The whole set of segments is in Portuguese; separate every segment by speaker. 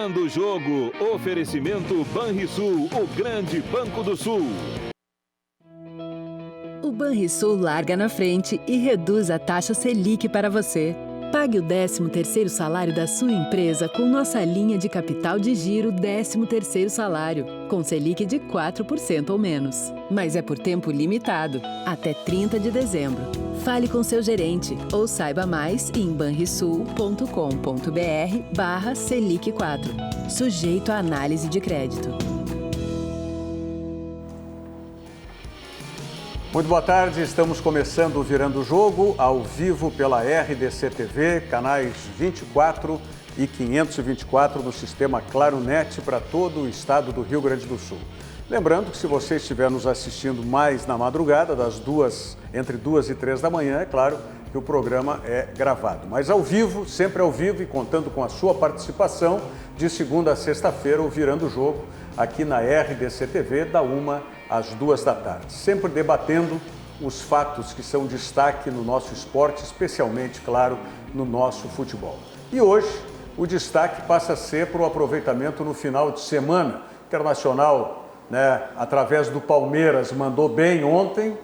Speaker 1: Virando o jogo. Oferecimento Banrisul, o grande Banco do Sul.
Speaker 2: O Banrisul larga na frente e reduz a taxa Selic para você. Pague o 13º salário da sua empresa com nossa linha de capital de giro 13º salário, com Selic de 4% ou menos. Mas é por tempo limitado, até 30 de dezembro. Fale com seu gerente ou saiba mais em banrisul.com.br/Selic4. Sujeito à análise de crédito.
Speaker 3: Muito boa tarde, estamos começando o Virando o Jogo, ao vivo pela RDC TV, canais 24 e 524 no sistema ClaroNet para todo o estado do Rio Grande do Sul. Lembrando que se você estiver nos assistindo mais na madrugada, entre 2 e 3 da manhã, é claro que o programa é gravado. Mas ao vivo, sempre ao vivo e contando com a sua participação, de segunda a sexta-feira, o Virando o Jogo, aqui na RDC TV, da 1 às 2 da tarde. Sempre debatendo os fatos que são destaque no nosso esporte, especialmente, claro, no nosso futebol. E hoje, o destaque passa a ser para o aproveitamento no final de semana. Internacional, através do Palmeiras, mandou bem ontem,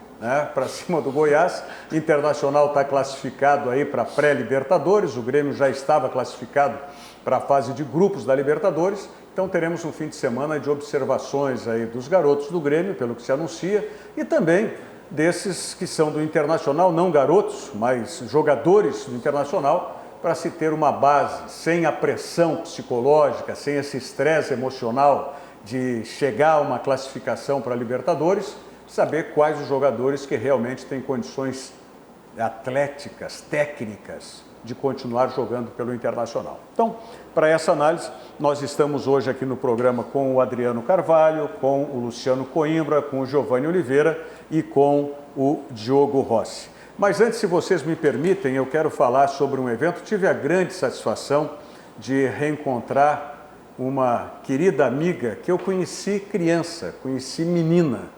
Speaker 3: para cima do Goiás. Internacional está classificado aí para pré-Libertadores, o Grêmio já estava classificado para a fase de grupos da Libertadores. Então teremos um fim de semana de observações aí dos garotos do Grêmio, pelo que se anuncia, e também desses que são do Internacional, não garotos, mas jogadores do Internacional, para se ter uma base sem a pressão psicológica, sem esse estresse emocional de chegar a uma classificação para a Libertadores, saber quais os jogadores que realmente têm condições atléticas, técnicas, de continuar jogando pelo Internacional. Então, para essa análise, nós estamos hoje aqui no programa com o Adriano Carvalho, com o Luciano Coimbra, com o Giovanni Oliveira e com o Diogo Rossi. Mas antes, se vocês me permitem, eu quero falar sobre um evento. Tive a grande satisfação de reencontrar uma querida amiga que eu conheci criança, conheci menina,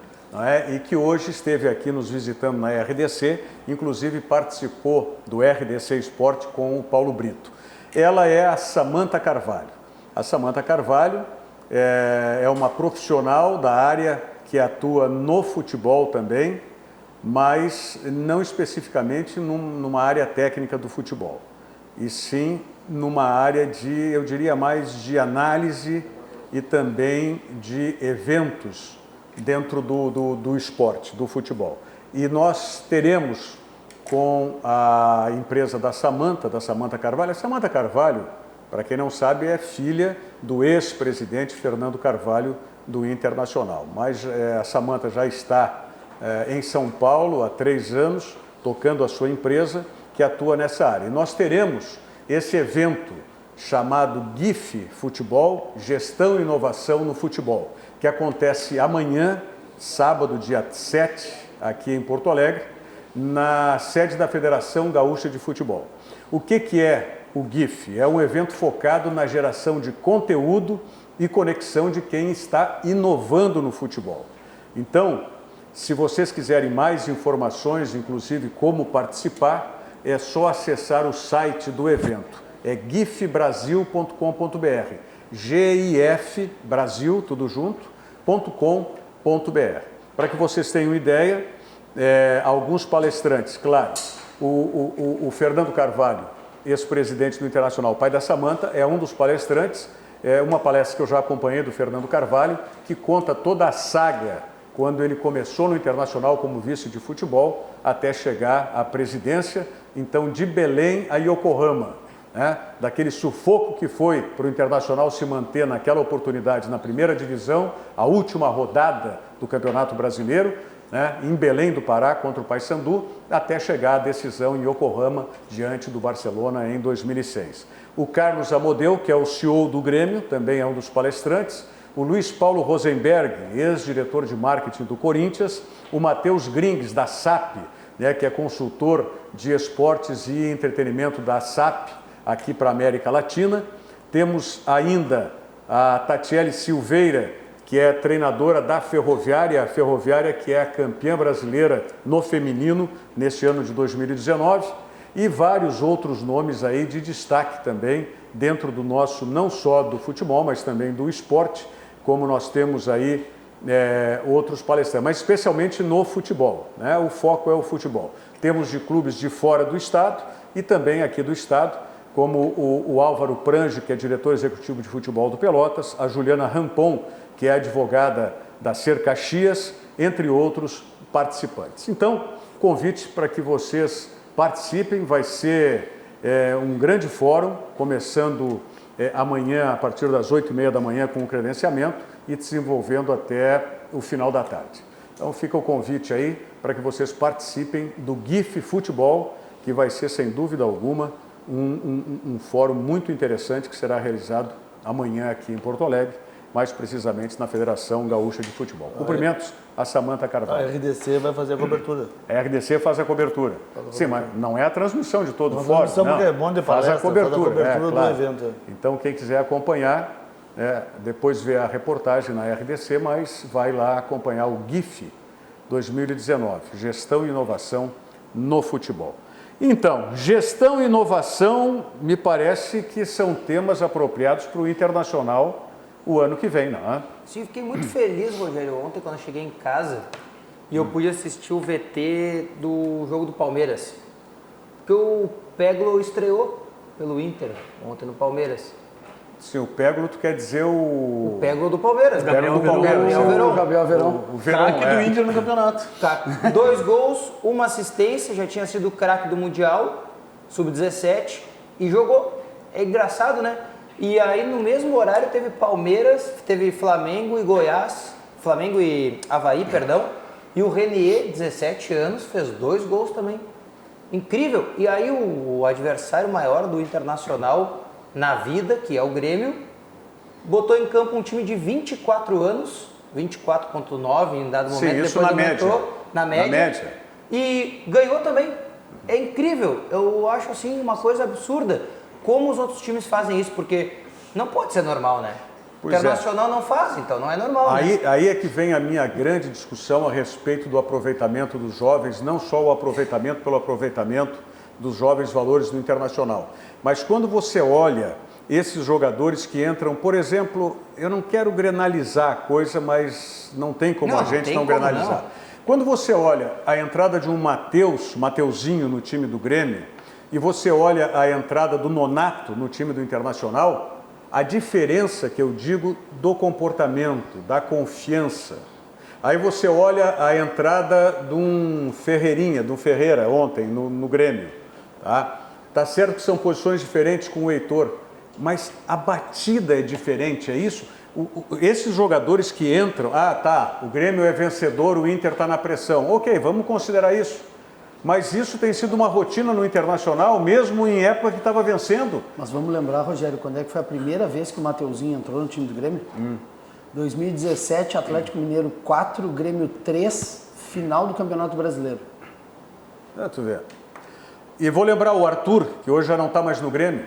Speaker 3: e que hoje esteve aqui nos visitando na RDC, inclusive participou do RDC Esporte com o Paulo Brito. Ela é a Samantha Carvalho. A Samantha Carvalho é uma profissional da área que atua no futebol também, mas não especificamente numa área técnica do futebol, e sim numa área de, eu diria mais, de análise e também de eventos dentro do esporte, do futebol. E nós teremos com a empresa da Samantha Carvalho. A Samantha Carvalho, para quem não sabe, é filha do ex-presidente Fernando Carvalho do Internacional. Mas a Samantha já está em São Paulo há 3 anos, tocando a sua empresa que atua nessa área. E nós teremos esse evento chamado GIF Futebol, Gestão e Inovação no Futebol, que acontece amanhã, sábado, dia 7, aqui em Porto Alegre, na sede da Federação Gaúcha de Futebol. O que é o GIF? É um evento focado na geração de conteúdo e conexão de quem está inovando no futebol. Então, se vocês quiserem mais informações, inclusive como participar, é só acessar o site do evento. É gifbrasil.com.br, GIF Brasil, tudo junto, .com.br. Para que vocês tenham ideia, alguns palestrantes, claro, o Fernando Carvalho, ex-presidente do Internacional, pai da Samantha, é um dos palestrantes, é uma palestra que eu já acompanhei do Fernando Carvalho, que conta toda a saga, quando ele começou no Internacional como vice de futebol, até chegar à presidência, então de Belém a Yokohama. Daquele sufoco que foi para o Internacional se manter naquela oportunidade na primeira divisão, a última rodada do Campeonato Brasileiro, em Belém do Pará contra o Paysandu, até chegar à decisão em Yokohama diante do Barcelona em 2006. O Carlos Amodeu, que é o CEO do Grêmio, também é um dos palestrantes, o Luiz Paulo Rosenberg, ex-diretor de marketing do Corinthians, o Matheus Grings, da SAP, que é consultor de esportes e entretenimento da SAP, aqui para a América Latina. Temos ainda a Tatiele Silveira, que é treinadora da Ferroviária, a Ferroviária que é a campeã brasileira no feminino neste ano de 2019. e vários outros nomes aí de destaque também dentro do nosso, não só do futebol, mas também do esporte, como nós temos aí outros palestrantes, mas especialmente no futebol, né? O foco é o futebol. Temos de clubes de fora do estado e também aqui do estado, como o Álvaro Prange, que é diretor executivo de futebol do Pelotas, a Juliana Rampon, que é advogada da Ser Caxias, entre outros participantes. Então, convite para que vocês participem, vai ser um grande fórum, começando amanhã, a partir das 8h30 da manhã, com o credenciamento e desenvolvendo até o final da tarde. Então fica o convite aí para que vocês participem do GIF Futebol, que vai ser, sem dúvida alguma, um fórum muito interessante que será realizado amanhã aqui em Porto Alegre, mais precisamente na Federação Gaúcha de Futebol. Cumprimentos a Samanta Carvalho.
Speaker 4: A RDC vai fazer a cobertura.
Speaker 3: A RDC faz a cobertura. Sim, mas não é a transmissão de todo o fórum.
Speaker 4: Transmissão porque é bom de palestra,
Speaker 3: faz a cobertura
Speaker 4: claro.
Speaker 3: do
Speaker 4: evento.
Speaker 3: Então, quem quiser acompanhar, depois vê a reportagem na RDC, mas vai lá acompanhar o GIF 2019, Gestão e Inovação no Futebol. Então, gestão e inovação me parece que são temas apropriados para o Internacional o ano que vem, não é?
Speaker 5: Sim, fiquei muito feliz, Rogério, ontem quando eu cheguei em casa e eu pude assistir o VT do jogo do Palmeiras. Porque o Peglo estreou pelo Inter ontem no Palmeiras.
Speaker 3: Sim, o Peglo, tu quer dizer
Speaker 5: o Peglo do Palmeiras.
Speaker 3: Gabriel Verón.
Speaker 4: Gabriel Verón.
Speaker 3: O Verón,
Speaker 4: craque do Inter no campeonato.
Speaker 5: 2 gols, 1 assistência, já tinha sido craque do Mundial, sub-17, e jogou. É engraçado, né? E aí no mesmo horário teve Palmeiras, teve Flamengo e Goiás, Flamengo e Avaí, perdão, e o Renier, 17 anos, fez 2 gols também. Incrível. E aí o adversário maior do Internacional na vida, que é o Grêmio, botou em campo um time de 24 anos, 24,9 em dado momento.
Speaker 3: Sim, isso
Speaker 5: depois
Speaker 3: na média.
Speaker 5: E ganhou também. É incrível. Eu acho assim uma coisa absurda. Como os outros times fazem isso, porque não pode ser normal, né? O Internacional não faz, então não é normal.
Speaker 3: Aí é que vem a minha grande discussão a respeito do aproveitamento dos jovens, não só o aproveitamento pelo aproveitamento dos jovens valores do Internacional. Mas quando você olha esses jogadores que entram, por exemplo, eu não quero grenalizar a coisa, mas não tem como a gente não grenalizar. Quando você olha a entrada de um Mateuzinho no time do Grêmio, e você olha a entrada do Nonato no time do Internacional, a diferença que eu digo do comportamento, da confiança. Aí você olha a entrada de um Ferreirinha, do Ferreira ontem no Grêmio. Tá certo que são posições diferentes com o Heitor, mas a batida é diferente, é isso? Esses jogadores que entram, o Grêmio é vencedor, o Inter está na pressão. Ok, vamos considerar isso. Mas isso tem sido uma rotina no Internacional, mesmo em época que estava vencendo.
Speaker 4: Mas vamos lembrar, Rogério, quando é que foi a primeira vez que o Mateuzinho entrou no time do Grêmio? 2017, Atlético Mineiro 4, Grêmio 3, final do Campeonato Brasileiro.
Speaker 3: Tu vê. E vou lembrar o Arthur, que hoje já não está mais no Grêmio,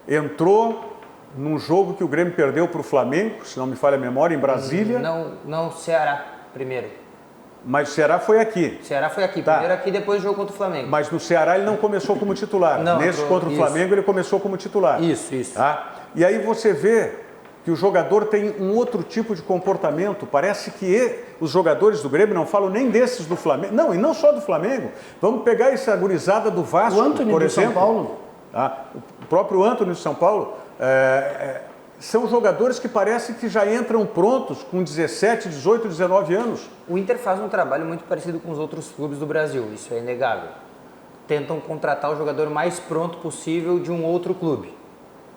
Speaker 3: entrou num jogo que o Grêmio perdeu para o Flamengo, se não me falha a memória, em Brasília.
Speaker 5: Não, Ceará primeiro.
Speaker 3: Mas o Ceará foi aqui.
Speaker 5: Ceará foi aqui, primeiro aqui, depois jogou contra o Flamengo.
Speaker 3: Mas no Ceará ele não começou como titular. Nesse contra o Flamengo ele começou como titular.
Speaker 5: Isso.
Speaker 3: E aí você vê que o jogador tem um outro tipo de comportamento. Parece que os jogadores do Grêmio, não falo nem desses do Flamengo, não, e não só do Flamengo. Vamos pegar essa gurizada do Vasco, por exemplo.
Speaker 4: São Paulo.
Speaker 3: O próprio Antony de São Paulo. São jogadores que parece que já entram prontos com 17, 18, 19 anos.
Speaker 5: O Inter faz um trabalho muito parecido com os outros clubes do Brasil, isso é inegável. Tentam contratar o jogador mais pronto possível de um outro clube.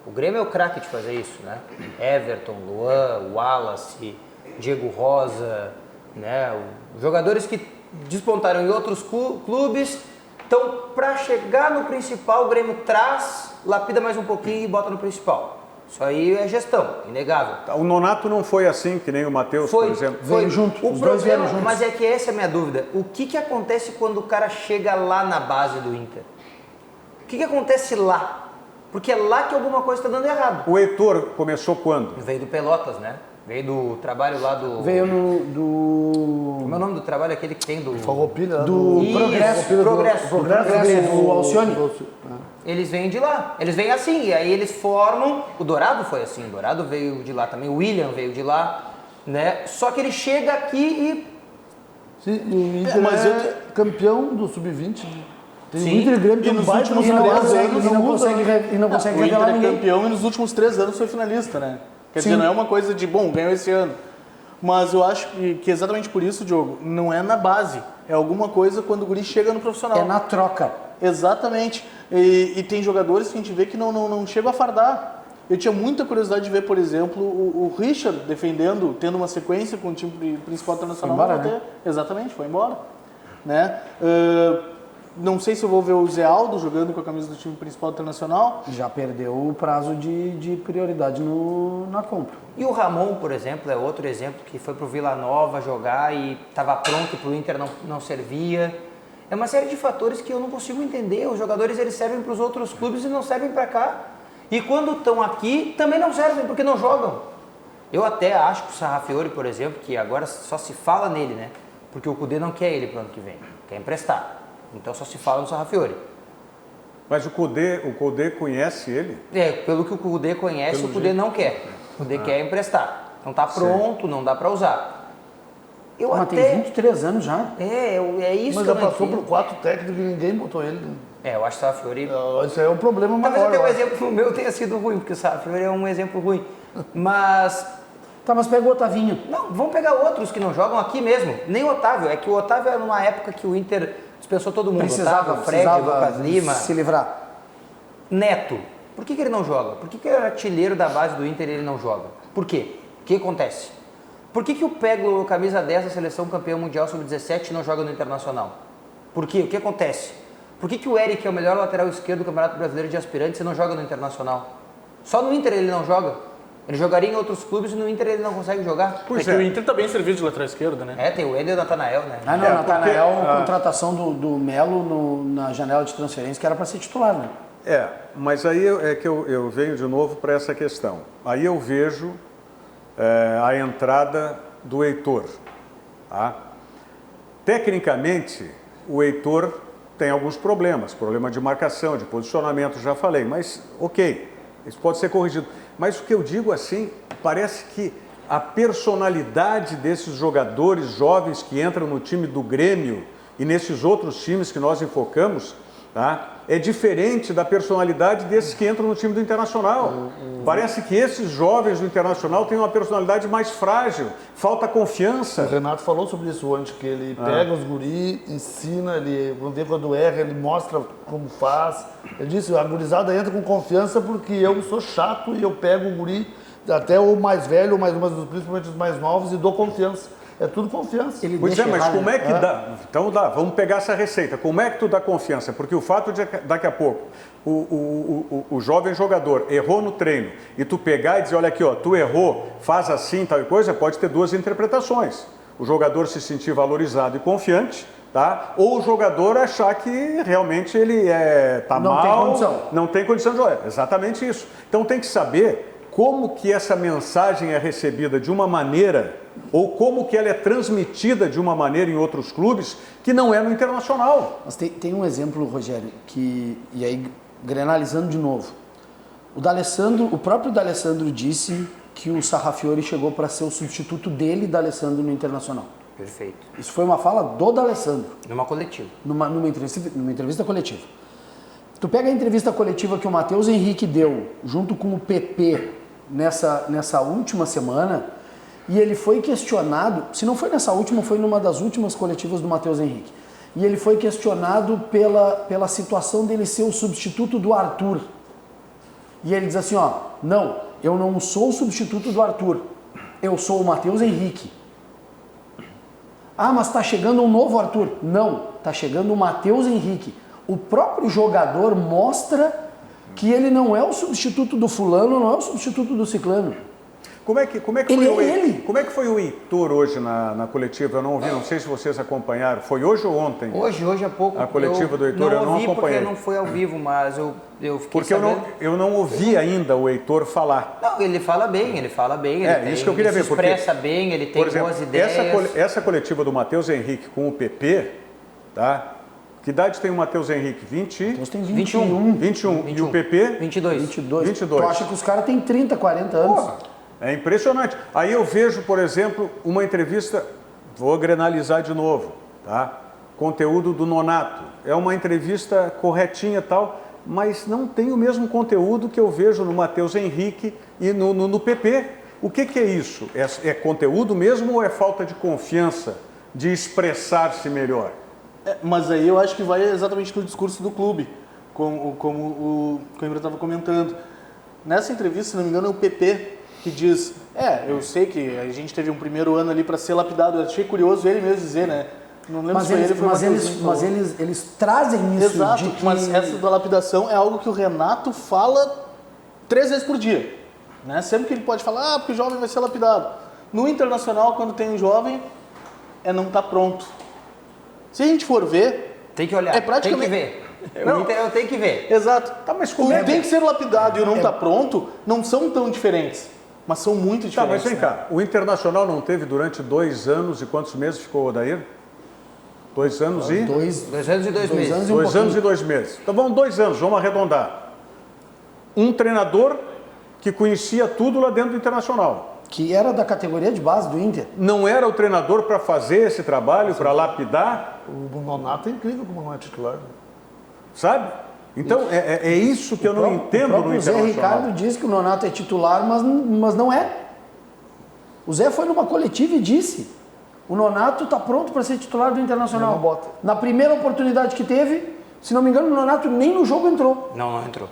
Speaker 5: O Grêmio é o craque de fazer isso, né? Everton, Luan, Wallace, Diego Rosa, né? Jogadores que despontaram em outros clubes. Então, para chegar no principal, o Grêmio traz, lapida mais um pouquinho e bota no principal. Isso aí é gestão, inegável.
Speaker 3: O Nonato não foi assim, que nem o Matheus, por exemplo.
Speaker 5: Foi
Speaker 4: junto.
Speaker 5: O problema, mas é que essa é a minha dúvida. O que acontece quando o cara chega lá na base do Inter? O que acontece lá? Porque é lá que alguma coisa está dando errado.
Speaker 3: O Heitor começou quando?
Speaker 5: Veio do Pelotas, né? Veio do trabalho lá do...
Speaker 4: Veio
Speaker 5: Como é o nome do trabalho aquele que tem do...
Speaker 6: Farroupilha,
Speaker 4: do
Speaker 5: Isso,
Speaker 4: Progresso.
Speaker 5: Progresso.
Speaker 4: Do Alcione.
Speaker 5: Eles vêm de lá. Eles vêm assim, e aí eles formam... O Dourado foi assim, o Dourado veio de lá também, o William veio de lá, né? Só que ele chega aqui e...
Speaker 6: Sim, o Inter
Speaker 4: mas
Speaker 6: é campeão do Sub-20. Tem
Speaker 5: Sim.
Speaker 6: o Inter e Grêmio tem
Speaker 7: E nos
Speaker 6: um baita
Speaker 7: últimos
Speaker 6: no
Speaker 7: três
Speaker 6: Brasil,
Speaker 7: anos
Speaker 4: e não consegue
Speaker 7: O Inter
Speaker 4: revelar
Speaker 7: é
Speaker 4: ninguém.
Speaker 7: campeão e nos últimos 3 anos foi finalista, né? Quer
Speaker 4: Sim.
Speaker 7: dizer, não é uma coisa de, bom, ganhou esse ano. Mas eu acho que exatamente por isso, Diogo, não é na base. É alguma coisa quando o guri chega no profissional.
Speaker 4: É na troca.
Speaker 7: Exatamente. E tem jogadores que a gente vê que não chegam a fardar. Eu tinha muita curiosidade de ver, por exemplo, o Richard defendendo, tendo uma sequência com o time principal internacional.
Speaker 4: Foi embora, né?
Speaker 7: Exatamente, foi embora. Né? Não sei se eu vou ver o Zé Aldo jogando com a camisa do time principal internacional.
Speaker 4: Já perdeu o prazo de prioridade na compra.
Speaker 5: E o Ramon, por exemplo, é outro exemplo que foi pro Vila Nova jogar e estava pronto pro Inter, não servia. É uma série de fatores que eu não consigo entender. Os jogadores eles servem para os outros clubes e não servem para cá. E quando estão aqui, também não servem, porque não jogam. Eu até acho que o Sarrafiori, por exemplo, que agora só se fala nele, né? Porque o Cudê não quer ele pro ano que vem, quer emprestar. Então só se fala no Sarrafiori.
Speaker 3: Mas o Cudê conhece ele?
Speaker 5: Pelo que o Cudê conhece, o Cudê não quer. O Cudê quer emprestar. Então tá pronto, não dá para usar. Eu
Speaker 4: Mas
Speaker 5: até...
Speaker 4: tem 23 anos já.
Speaker 5: É isso
Speaker 6: Mas
Speaker 5: que eu
Speaker 6: já
Speaker 5: não
Speaker 6: passou
Speaker 5: entendo.
Speaker 6: por 4 técnicos e ninguém botou ele.
Speaker 5: Eu acho que o Sarrafiori...
Speaker 6: Isso aí é um problema
Speaker 5: Talvez
Speaker 6: maior.
Speaker 5: até o
Speaker 6: eu acho.
Speaker 5: exemplo meu tenha sido ruim, porque o Sarrafiori é um exemplo ruim. Mas...
Speaker 4: Tá, mas pega o Otavinho.
Speaker 5: Não, vamos pegar outros que não jogam aqui mesmo. Nem o Otávio. É que o Otávio era numa época que o Inter dispensou todo mundo. Otávio, Fred, Lucas Lima.
Speaker 4: se livrar.
Speaker 5: Neto. Por que ele não joga? Por que é artilheiro da base do Inter e ele não joga? Por quê? O que acontece? Por que o Peglo, camisa 10 da seleção campeão mundial sub-17, não joga no Internacional? Por quê? O que acontece? Por que o Eric é o melhor lateral esquerdo do Campeonato Brasileiro de Aspirantes e não joga no Internacional? Só no Inter ele não joga. Ele jogaria em outros clubes e no Inter ele não consegue jogar.
Speaker 7: Pois que o Inter tá bem servido de lateral esquerdo, né?
Speaker 5: Tem o Ender e o Nathanael, né?
Speaker 4: Ah, não, Nathanael, contratação do Melo na janela de transferência, que era para ser titular, né?
Speaker 3: Mas aí é que eu venho de novo para essa questão. Aí eu vejo a entrada do Heitor. Tá? Tecnicamente, o Heitor tem alguns problemas. Problema de marcação, de posicionamento, já falei. Mas, ok, isso pode ser corrigido. Mas o que eu digo assim, parece que a personalidade desses jogadores jovens que entram no time do Grêmio e nesses outros times que nós enfocamos, tá, é diferente da personalidade desses que entram no time do Internacional. Parece que esses jovens do Internacional têm uma personalidade mais frágil, falta confiança.
Speaker 6: O Renato falou sobre isso ontem, que ele pega os guri, ensina, quando erra, ele mostra como faz. Ele disse, a gurizada entra com confiança porque eu sou chato e eu pego o guri, até o mais velho, mas principalmente os mais novos, e dou confiança. É tudo confiança.
Speaker 3: Pois é, mas como é que dá? Então vamos pegar essa receita. Como é que tu dá confiança? Porque o fato de daqui a pouco o jovem jogador errou no treino e tu pegar e dizer, olha aqui, ó, tu errou, faz assim, tal coisa, pode ter duas interpretações. O jogador se sentir valorizado e confiante, tá? Ou o jogador achar que realmente ele tá
Speaker 4: Não
Speaker 3: mal,
Speaker 4: tem condição.
Speaker 3: não tem condição de jogar. Exatamente isso. Então tem que saber como que essa mensagem é recebida de uma maneira, ou como que ela é transmitida de uma maneira em outros clubes, que não é no Internacional.
Speaker 4: Mas tem um exemplo, Rogério, e aí, grenalizando de novo, o próprio D'Alessandro disse que o Sarrafiori chegou para ser o substituto dele, D'Alessandro, no Internacional.
Speaker 5: Perfeito.
Speaker 4: Isso foi uma fala do D'Alessandro.
Speaker 5: Numa coletiva.
Speaker 4: Numa entrevista coletiva. Tu pega a entrevista coletiva que o Matheus Henrique deu, junto com o PP, nessa última semana, e ele foi questionado, se não foi nessa última, foi numa das últimas coletivas do Matheus Henrique, e ele foi questionado pela situação dele ser o substituto do Arthur. E ele diz assim, ó, não, eu não sou o substituto do Arthur, eu sou o Matheus Henrique. Ah, mas tá chegando um novo Arthur. Não, tá chegando o Matheus Henrique. O próprio jogador mostra que ele não é o substituto do fulano, não é o substituto do ciclano.
Speaker 3: Como é que foi Como é que foi o Heitor hoje na coletiva? Eu não ouvi, não sei se vocês acompanharam. Foi hoje ou ontem?
Speaker 5: Hoje há pouco.
Speaker 3: A coletiva do Heitor eu não
Speaker 5: ouvi
Speaker 3: acompanhei.
Speaker 5: porque não foi ao vivo, mas eu fiquei
Speaker 3: Porque
Speaker 5: sabendo.
Speaker 3: eu não ouvi ainda o Heitor falar.
Speaker 5: Não, ele fala bem.
Speaker 3: Isso que eu queria ver.
Speaker 5: Ele se expressa bem, ele tem
Speaker 3: por exemplo,
Speaker 5: boas ideias.
Speaker 3: Essa coletiva do Matheus Henrique com o PP, tá? Que idade tem o Matheus Henrique? 20?
Speaker 4: Matheus tem 21.
Speaker 3: 21. E o PP?
Speaker 5: 22.
Speaker 3: 22.
Speaker 4: Tu acha que os caras têm 30, 40 anos?
Speaker 3: Pô, é impressionante. Aí eu vejo, por exemplo, uma entrevista, vou grenalizar de novo, tá? Conteúdo do Nonato. É uma entrevista corretinha e tal, mas não tem o mesmo conteúdo que eu vejo no Matheus Henrique e no PP. O que é isso? É conteúdo mesmo ou é falta de confiança de expressar-se melhor?
Speaker 7: Mas aí eu acho que vai exatamente no discurso do clube, como o Coimbra estava comentando. Nessa entrevista, se não me engano, é o PP que diz, eu sei que a gente teve um primeiro ano ali para ser lapidado. Eu achei curioso ele mesmo dizer, né? Não lembro se foi ele, foi o Mateuzinho.
Speaker 4: Mas eles trazem isso.
Speaker 7: Exato, mas essa da lapidação é algo que o Renato fala 3 vezes por dia. Né? Sempre que ele pode falar, porque o jovem vai ser lapidado. No Internacional, quando tem um jovem, não está pronto. Se a gente for ver...
Speaker 5: Tem que olhar, tem que ver.
Speaker 7: Não.
Speaker 5: Eu tenho que ver.
Speaker 7: Exato.
Speaker 3: Tá, mas
Speaker 7: tem que ser lapidado e o não está pronto, não são tão diferentes, mas são muito diferentes.
Speaker 3: Tá, mas vem
Speaker 7: né?
Speaker 3: cá, o Internacional não teve durante 2 anos e quantos meses ficou o Odair? 2 anos e...
Speaker 5: 2 anos e 2 meses.
Speaker 3: 2 anos e 2 meses. Então vamos 2 anos, vamos arredondar. Um treinador que conhecia tudo lá dentro do Internacional.
Speaker 4: Que era da categoria de base do Inter.
Speaker 3: Não era o treinador para fazer esse trabalho, para lapidar?
Speaker 6: O Nonato é incrível como não é titular.
Speaker 3: Sabe? Então, é isso que eu não entendo no Internacional.
Speaker 4: O Zé Ricardo disse que o Nonato é titular, mas não é. O Zé foi numa coletiva e disse: o Nonato está pronto para ser titular do Internacional.
Speaker 6: Não bota.
Speaker 4: Na primeira oportunidade que teve, se não me engano, o Nonato nem no jogo entrou.
Speaker 5: Não entrou.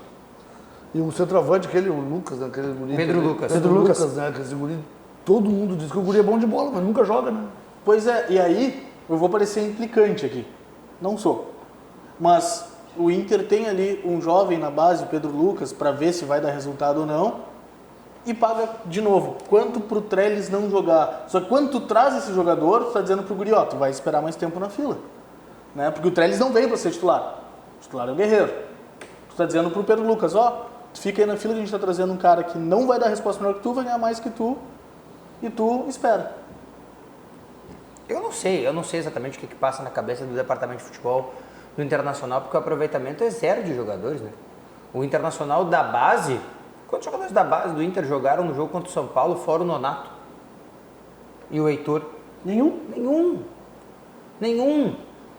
Speaker 6: E o centroavante, o Lucas, né, aquele guri...
Speaker 5: Pedro Lucas.
Speaker 6: Pedro Lucas, né? Aquele guri, todo mundo diz que o guri é bom de bola, mas nunca joga, né?
Speaker 7: Pois é, e aí eu vou parecer implicante aqui. Não sou. Mas o Inter tem ali um jovem na base, o Pedro Lucas, para ver se vai dar resultado ou não, e paga de novo. Quanto pro Trellis não jogar? Só que quando tu traz esse jogador, tu tá dizendo pro guri, tu vai esperar mais tempo na fila. Né? Porque o Trellis não veio para ser titular. O titular é o Guerreiro. Tu tá dizendo pro Pedro Lucas, tu fica aí na fila que a gente tá trazendo um cara que não vai dar resposta melhor que tu, vai ganhar mais que tu, e tu espera.
Speaker 5: Eu não sei exatamente o que passa na cabeça do departamento de futebol do Internacional, porque o aproveitamento é 0 de jogadores, né? O Internacional da base, quantos jogadores da base do Inter jogaram no jogo contra o São Paulo, fora o Nonato? E o Heitor? Nenhum.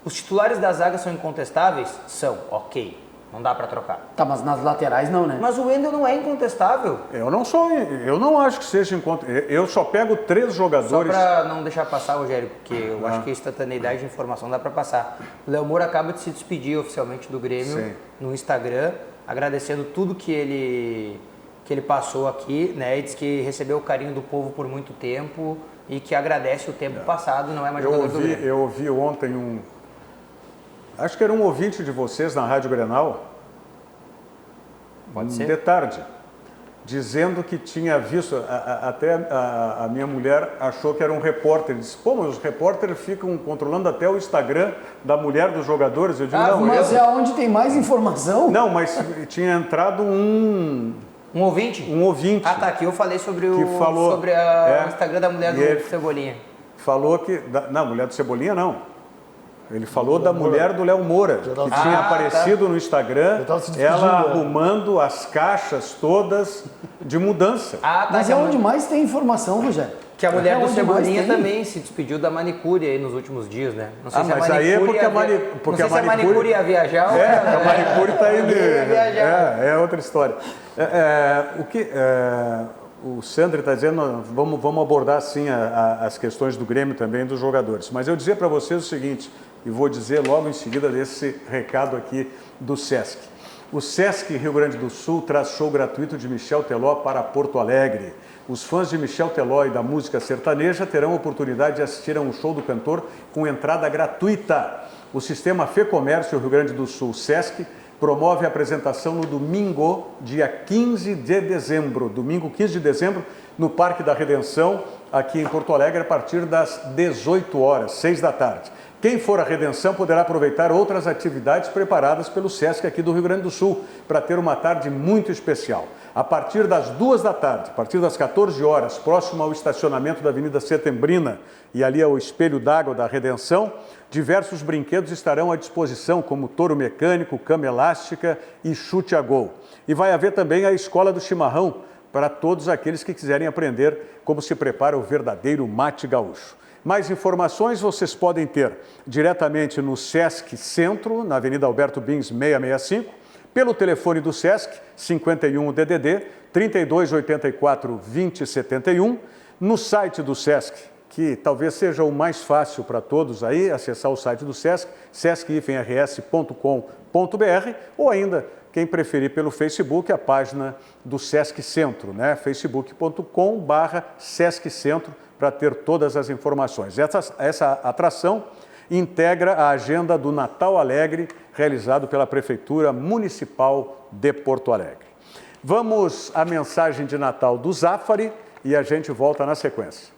Speaker 5: Os titulares da zaga são incontestáveis? São, ok. Não dá pra trocar.
Speaker 4: Tá, mas nas laterais não, né?
Speaker 5: Mas o Wendel não é incontestável.
Speaker 3: Eu não acho que seja incontestável. Eu só pego 3 jogadores...
Speaker 5: Só pra não deixar passar, Rogério, porque eu acho que a instantaneidade de informação dá pra passar. O Léo Moura acaba de se despedir oficialmente do Grêmio no Instagram, agradecendo tudo que ele passou aqui, né? E diz que recebeu o carinho do povo por muito tempo e que agradece o tempo passado e não é mais jogador do Grêmio.
Speaker 3: Eu ouvi ontem acho que era um ouvinte de vocês na Rádio Grenal.
Speaker 5: Pode ser.
Speaker 3: De tarde, dizendo que tinha visto, até a minha mulher achou que era um repórter. Disse, mas os repórteres ficam controlando até o Instagram da mulher dos jogadores. Eu digo,
Speaker 4: mas é onde tem mais informação?
Speaker 3: Não, mas tinha entrado um
Speaker 5: ouvinte?
Speaker 3: Um ouvinte.
Speaker 5: Ah, tá, aqui eu falei sobre o Instagram da mulher do Cebolinha.
Speaker 3: Falou que... Não, mulher do Cebolinha não. Ele falou da mulher do Léo Moura, que tinha aparecido no Instagram, ela arrumando as caixas todas de mudança.
Speaker 4: Mas é onde mais tem informação, Rogério.
Speaker 5: Que a mulher do Cebolinha também se despediu da manicure aí nos últimos dias, né? Não sei se
Speaker 3: mas aí é porque
Speaker 5: a manicure ia viajar.
Speaker 3: A manicure está indo. É outra história. O Sandro está dizendo, vamos abordar assim as questões do Grêmio também, dos jogadores. Mas eu dizer para vocês o seguinte, e vou dizer logo em seguida desse recado aqui do Sesc. O Sesc Rio Grande do Sul traz show gratuito de Michel Teló para Porto Alegre. Os fãs de Michel Teló e da música sertaneja terão a oportunidade de assistir a um show do cantor com entrada gratuita. O sistema Fê Comércio Rio Grande do Sul Sesc promove a apresentação no domingo, dia 15 de dezembro. Domingo 15 de dezembro, no Parque da Redenção, aqui em Porto Alegre, a partir das 18 horas, 6 da tarde. Quem for à Redenção poderá aproveitar outras atividades preparadas pelo SESC aqui do Rio Grande do Sul, para ter uma tarde muito especial. A partir das 2 da tarde, a partir das 14 horas, próximo ao estacionamento da Avenida Setembrina e ali ao Espelho d'Água da Redenção, diversos brinquedos estarão à disposição, como touro mecânico, cama elástica e chute a gol. E vai haver também a Escola do Chimarrão, para todos aqueles que quiserem aprender como se prepara o verdadeiro mate gaúcho. Mais informações vocês podem ter diretamente no SESC Centro, na Avenida Alberto Bins 665, pelo telefone do SESC, 51 DDD 3284 2071, no site do SESC, que talvez seja o mais fácil para todos aí, acessar o site do SESC, sesc-rs.com.br, ou ainda, quem preferir pelo Facebook, a página do SESC Centro, né? facebook.com/SESC Centro, para ter todas as informações. Essa atração integra a agenda do Natal Alegre, realizado pela Prefeitura Municipal de Porto Alegre. Vamos à mensagem de Natal do Zafari e a gente volta na sequência.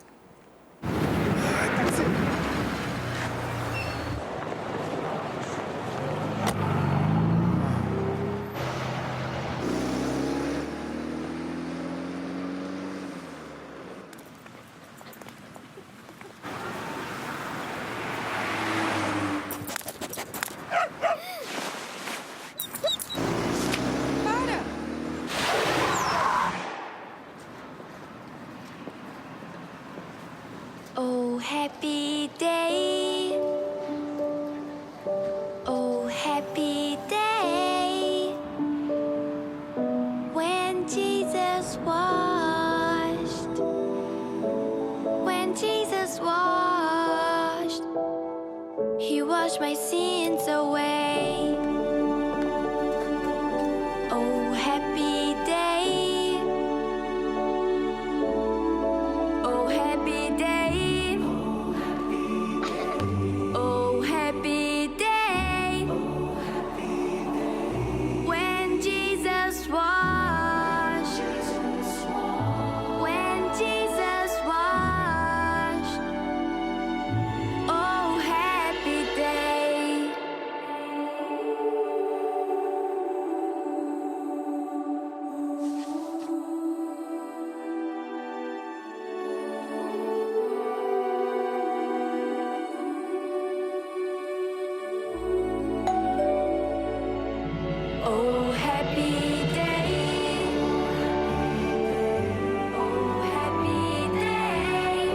Speaker 8: Oh, happy day. Oh, happy day. When Jesus washed. When Jesus washed. He washed my sins away. Oh, happy day. Oh, happy day. Oh, happy day. When Jesus washed. When Jesus washed. Oh, happy day. Oh, happy day. Oh, happy day.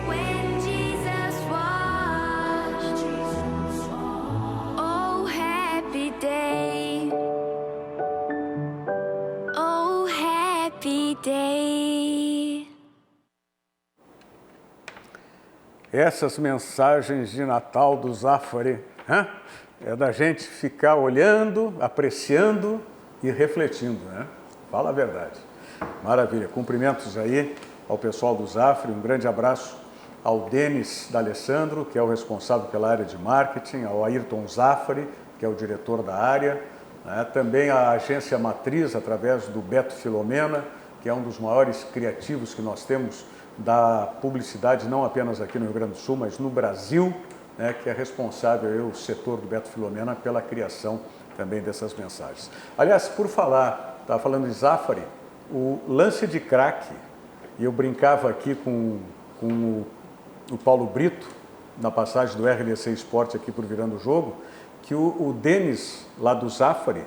Speaker 8: When Jesus washed. Oh, happy day. Oh, happy day.
Speaker 3: Essas mensagens de Natal do Zafari, né? É da gente ficar olhando, apreciando e refletindo, né? Fala a verdade. Maravilha. Cumprimentos aí ao pessoal do Zafari, um grande abraço ao Denis D'Alessandro, que é o responsável pela área de marketing, ao Ayrton Zafari, que é o diretor da área, né? Também a agência matriz, através do Beto Filomena, que é um dos maiores criativos que nós temos da publicidade, não apenas aqui no Rio Grande do Sul, mas no Brasil, né, que é responsável, o setor do Beto Filomena, pela criação também dessas mensagens. Aliás, por falar, estava falando de Zafari, o lance de craque, e eu brincava aqui com o Paulo Brito, na passagem do RDC Esporte aqui por Virando o Jogo, que o Denis, lá do Zafari,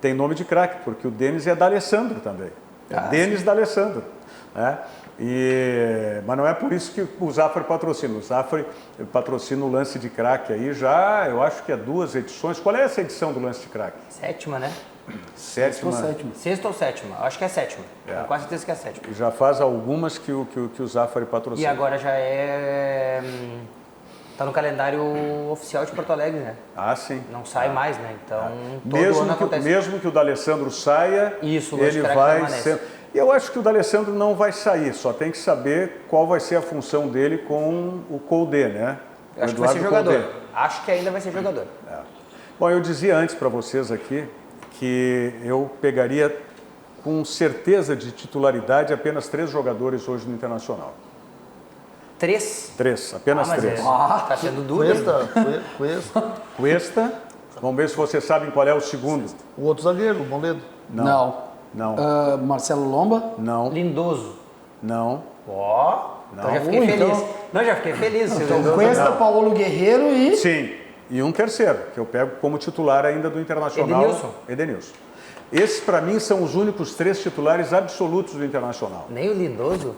Speaker 3: tem nome de craque, porque o Denis é D'Alessandro também. É Denis D'Alessandro, né? Mas não é por isso que o Zafari patrocina. O Zafari patrocina o lance de craque aí já, eu acho que é 2 edições. Qual é essa edição do lance de craque?
Speaker 5: 7ª, né?
Speaker 3: 7ª.
Speaker 5: 6ª ou 7ª? Acho que é 7ª. Tenho quase certeza que é a 7ª.
Speaker 3: E já faz algumas que o Zafari patrocina.
Speaker 5: E agora já é... Tá no calendário oficial de Porto Alegre, né?
Speaker 3: Ah, sim.
Speaker 5: Não sai mais, né? Então, todo ano acontece.
Speaker 3: Mesmo que o D'Alessandro saia,
Speaker 5: isso,
Speaker 3: ele vai ser... Eu acho que o D'Alessandro não vai sair, só tem que saber qual vai ser a função dele com o Colde, né?
Speaker 5: Eu acho que vai ser jogador. Acho que ainda vai ser jogador.
Speaker 3: Bom, eu dizia antes para vocês aqui que eu pegaria com certeza de titularidade apenas 3 jogadores hoje no Internacional.
Speaker 5: 3?
Speaker 3: 3, apenas 3.
Speaker 5: Tá sendo duro. hein?
Speaker 3: Cuesta, vamos ver se vocês sabem qual é o segundo.
Speaker 6: O outro zagueiro, o Moledo.
Speaker 3: Não.
Speaker 4: Marcelo Lomba?
Speaker 3: Não,
Speaker 5: Lindoso.
Speaker 3: não.
Speaker 5: Ó, então já fiquei feliz. Não, já fiquei feliz. seu Lindoso.
Speaker 4: Cuesta, Paulo Guerreiro e...
Speaker 3: Sim, e um terceiro, que eu pego como titular ainda do Internacional. Edenilson. Esses, para mim, são os únicos 3 titulares absolutos do Internacional.
Speaker 5: Nem o Lindoso?